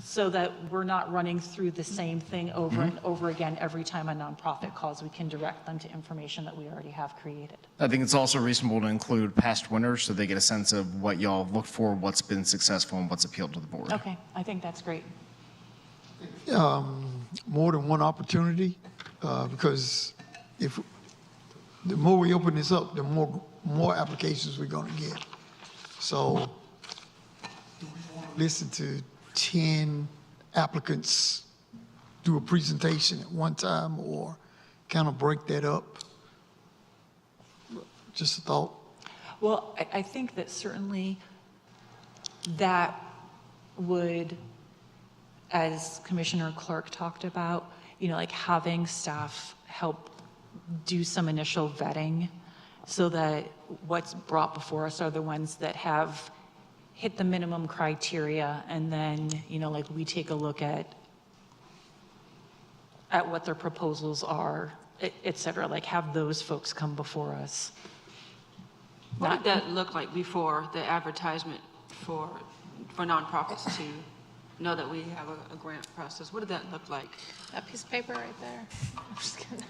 so that we're not running through the same thing over and over again every time a nonprofit calls, we can direct them to information that we already have created. I think it's also reasonable to include past winners so they get a sense of what y'all look for, what's been successful, and what's appealed to the board. Okay, I think that's great. More than one opportunity, because if the more we open this up, the more applications we're going to get. So do we want to listen to 10 applicants do a presentation at one time, or kind of break that up? Just a thought. Well, I think that certainly that would, as Commissioner Clark talked about, you know, like having staff help do some initial vetting so that what's brought before us are the ones that have hit the minimum criteria, and then, you know, like we take a look at what their proposals are, et cetera, like have those folks come before us. What did that look like before the advertisement for nonprofits to know that we have a grant process? What did that look like? That piece of paper right there. I'm just kidding.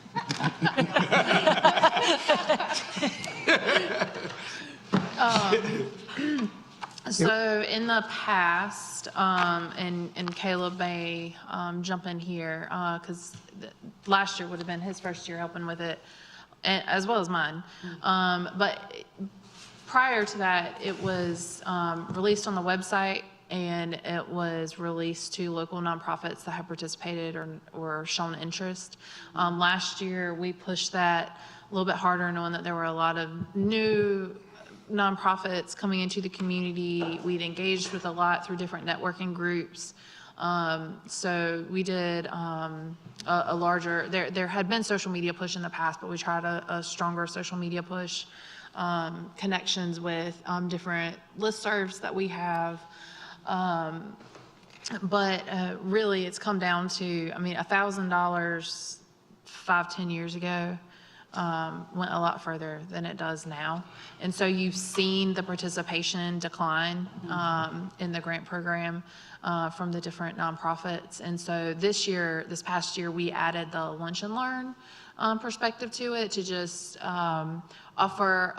So in the past, and Caleb may jump in here, because last year would have been his first year helping with it, as well as mine. But prior to that, it was released on the website, and it was released to local nonprofits that have participated or shown interest. Last year, we pushed that a little bit harder, knowing that there were a lot of new nonprofits coming into the community. We'd engaged with a lot through different networking groups. So we did a larger, there had been social media push in the past, but we tried a stronger social media push, connections with different listservs that we have. But really it's come down to, I mean, $1,000 5-10 years ago went a lot further than it does now. And so you've seen the participation decline in the grant program from the different nonprofits. And so this past year, we added the lunch and learn perspective to it to just offer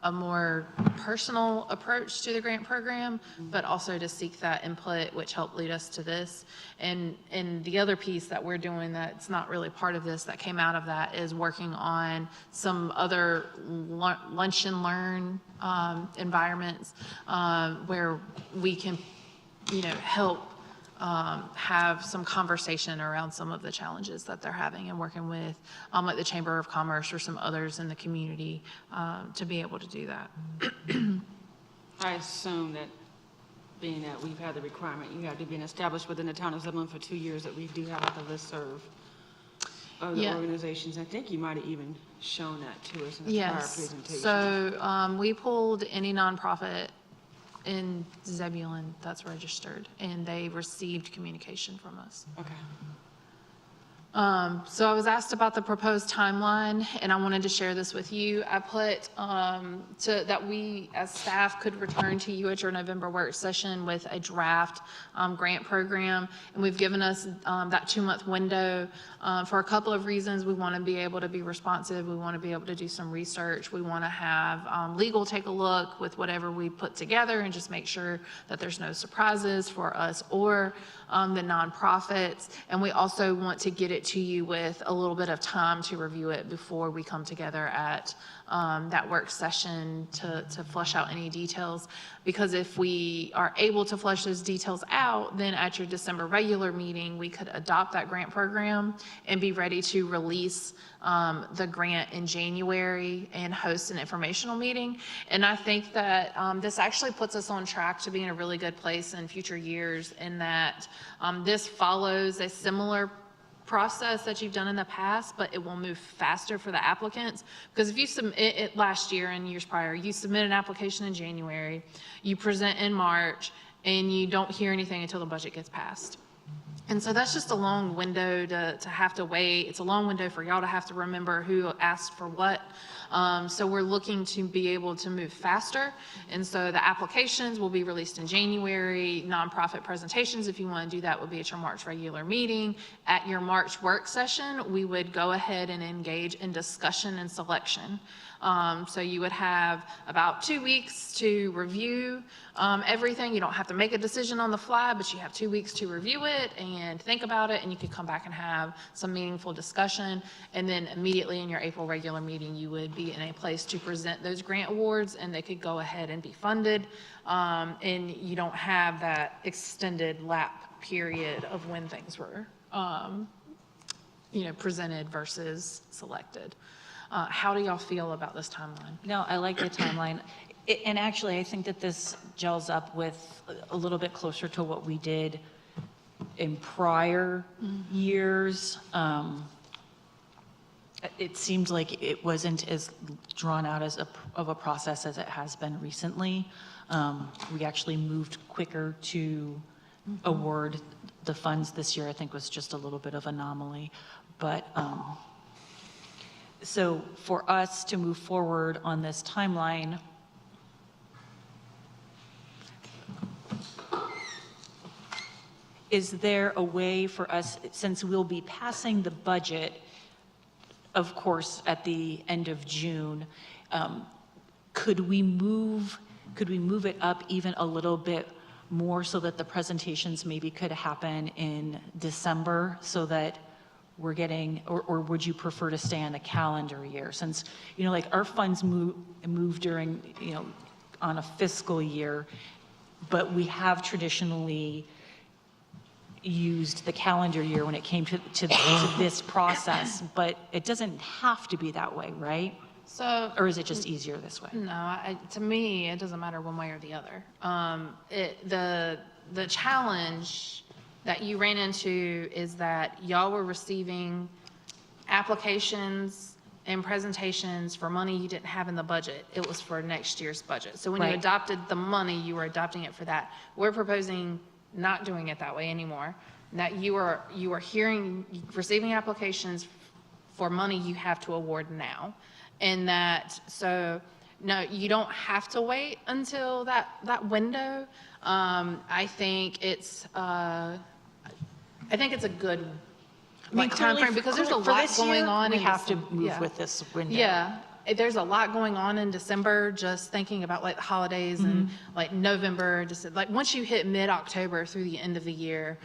a more personal approach to the grant program, but also to seek that input, which helped lead us to this. And the other piece that we're doing that's not really part of this that came out of that is working on some other lunch and learn environments where we can, you know, help have some conversation around some of the challenges that they're having, and working with like the Chamber of Commerce or some others in the community to be able to do that. I assume that being that we've had the requirement, you have to be established within the town of Zebulon for 2 years, that we do have like a listserv of the organizations. I think you might have even shown that to us in the prior presentation. So we pulled any nonprofit in Zebulon that's registered, and they received communication from us. Okay. So I was asked about the proposed timeline, and I wanted to share this with you. I put that we, as staff, could return to you at your November work session with a draft grant program, and we've given us that 2-month window for a couple of reasons. We want to be able to be responsive. We want to be able to do some research. We want to have legal take a look with whatever we put together and just make sure that there's no surprises for us or the nonprofits. And we also want to get it to you with a little bit of time to review it before we come together at that work session to flesh out any details. Because if we are able to flesh those details out, then at your December regular meeting, we could adopt that grant program and be ready to release the grant in January and host an informational meeting. And I think that this actually puts us on track to be in a really good place in future years, in that this follows a similar process that you've done in the past, but it will move faster for the applicants. Because if you submit it last year and years prior, you submit an application in January, you present in March, and you don't hear anything until the budget gets passed. And so that's just a long window to have to wait. It's a long window for y'all to have to remember who asked for what. So we're looking to be able to move faster. And so the applications will be released in January. Nonprofit presentations, if you want to do that, will be at your March regular meeting. At your March work session, we would go ahead and engage in discussion and selection. So you would have about 2 weeks to review everything. You don't have to make a decision on the fly, but you have 2 weeks to review it and think about it, and you could come back and have some meaningful discussion. And then immediately in your April regular meeting, you would be in a place to present those grant awards, and they could go ahead and be funded. And you don't have that extended lap period of when things were, presented versus selected. How do y'all feel about this timeline? No, I like the timeline. And actually, I think that this gels up with a little bit closer to what we did in prior years. It seemed like it wasn't as drawn out of a process as it has been recently. We actually moved quicker to award the funds this year. I think was just a little bit of anomaly. But so for us to move forward on this timeline, is there a way for us, since we'll be passing the budget, of course, at the end of June, could we move it up even a little bit more so that the presentations maybe could happen in December, so that we're getting, or would you prefer to stay on a calendar year? Since, like our funds move during, on a fiscal year, but we have traditionally used the calendar year when it came to this process, but it doesn't have to be that way, right? So, or is it just easier this way? No, to me, it doesn't matter one way or the other. The challenge that you ran into is that y'all were receiving applications and presentations for money you didn't have in the budget. It was for next year's budget. So when you adopted the money, you were adopting it for that. We're proposing not doing it that way anymore. That you are receiving applications for money you have to award now. And that, so no, you don't have to wait until that window. I think it's a good time frame, because there's a lot going on. We have to move with this window. Yeah, there's a lot going on in December, just thinking about like the holidays and like November, just like once you hit mid-October through the end of the year,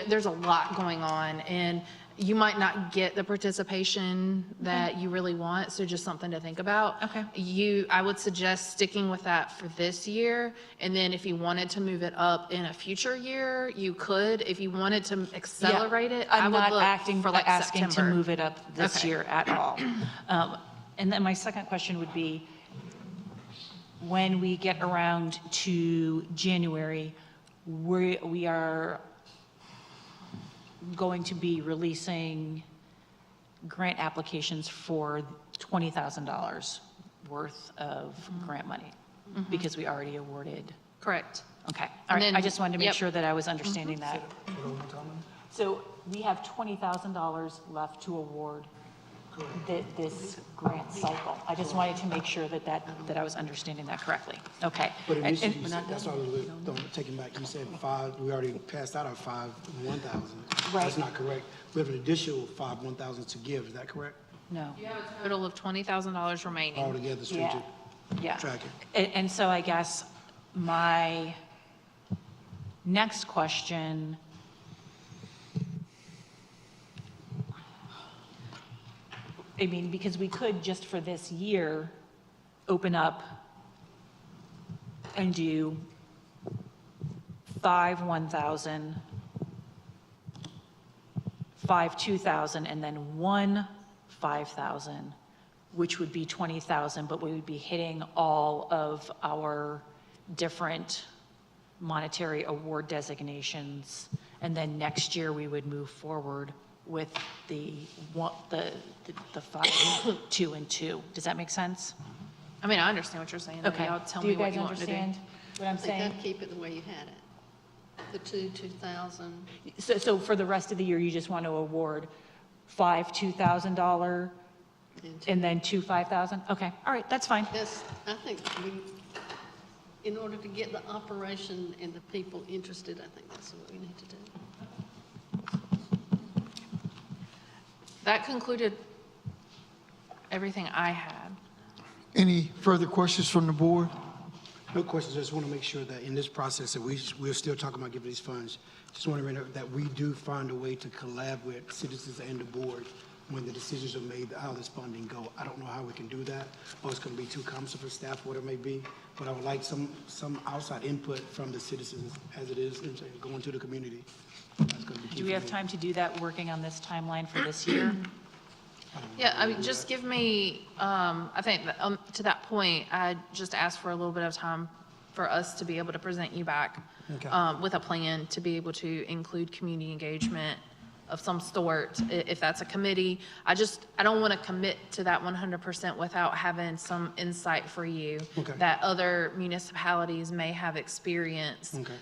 there's a lot going on, and you might not get the participation that you really want. So just something to think about. Okay. I would suggest sticking with that for this year. And then if you wanted to move it up in a future year, you could. If you wanted to accelerate it, I I'm would not look asking September. to move it up this Okay. year at all. And then my second question would be, when we get around to January, we are going to be releasing grant applications for $20,000 worth of grant money, because we already awarded. Correct. Okay, all And right, then- I just wanted to make yep. sure that I was understanding that. So we have $20,000 left to award this grant cycle. I just wanted to make sure that I was understanding that correctly. Okay. But And- initially, and- you said, that's why I was taking back, you said 5, we already passed out our 5, 1,000. Right. That's not correct. We have an additional 5, 1,000 to give, is that correct? No. You have a total of $20,000 remaining. Altogether, straight Yeah. to Yeah. tracking. And so I guess my next question, I mean, because we could just for this year, open up and do 5 1,000, 5 2,000, and then 1 5,000, which would be 20,000, but we would be hitting all of our different monetary award designations. And then next year, we would move forward with the 5, 2, and 2. Does that make sense? I mean, I understand what you're saying. Okay. Y'all tell Do me you what guys you want me to do. understand what I'm I think saying? I'd keep it the way you had it. The 2,000. So for the rest of the year, you just want to award 5 $2,000 and then 2 5,000? Okay, all right, that's fine. Yes, I think in order to get the operation and the people interested, I think that's what we need to do. That concluded everything I had. Any further questions from the board? No questions, I just want to make sure that in this process, that we're still talking about giving these funds. Just want to remember that we do find a way to collab with citizens and the board when the decisions are made, how this funding go. I don't know how we can do that, or it's going to be too cumbersome for staff, what it may be, but I would like some outside input from the citizens as it is going to the community. That's going to be key Do we for have me. time to do that, working on this timeline for this year? Yeah, I mean, just give me, I think that, to that point, I just asked for a little bit of time for us to be able to present you back Okay. with a plan to be able to include community engagement of some sort, if that's a committee. I don't want to commit to that 100% without having some insight for you Okay. that other municipalities may have experienced, Okay.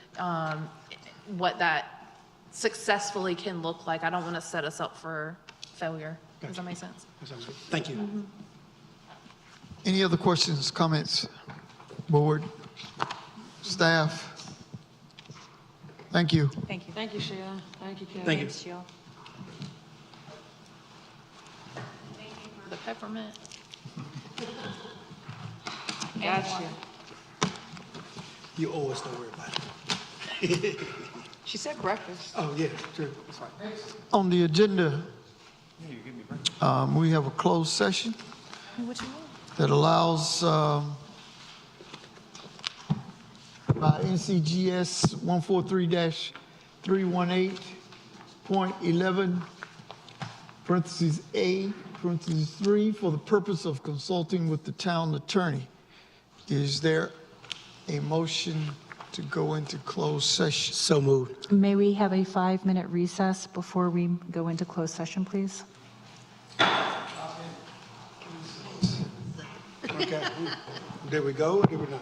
what that successfully can look like. I don't want to set us up for failure. Does Gotcha. that make sense? That sounds good. Thank you. Any other questions, comments? Board, staff? Thank you. Thank you. Thank you, Sheila. Thank you, Kevin. Thank you. Thanks, Jill. The peppermint. Got you. You owe us, don't worry about it. She said breakfast. Oh, yeah, true, that's fine. On the agenda, we have a closed session that allows, by NCGS 143-318.11, parentheses A, parentheses 3, for the purpose of consulting with the town attorney. Is there a motion to go into closed session? So moved. May we have a 5-minute recess before we go into closed session, please? Okay. Did we go or did we not?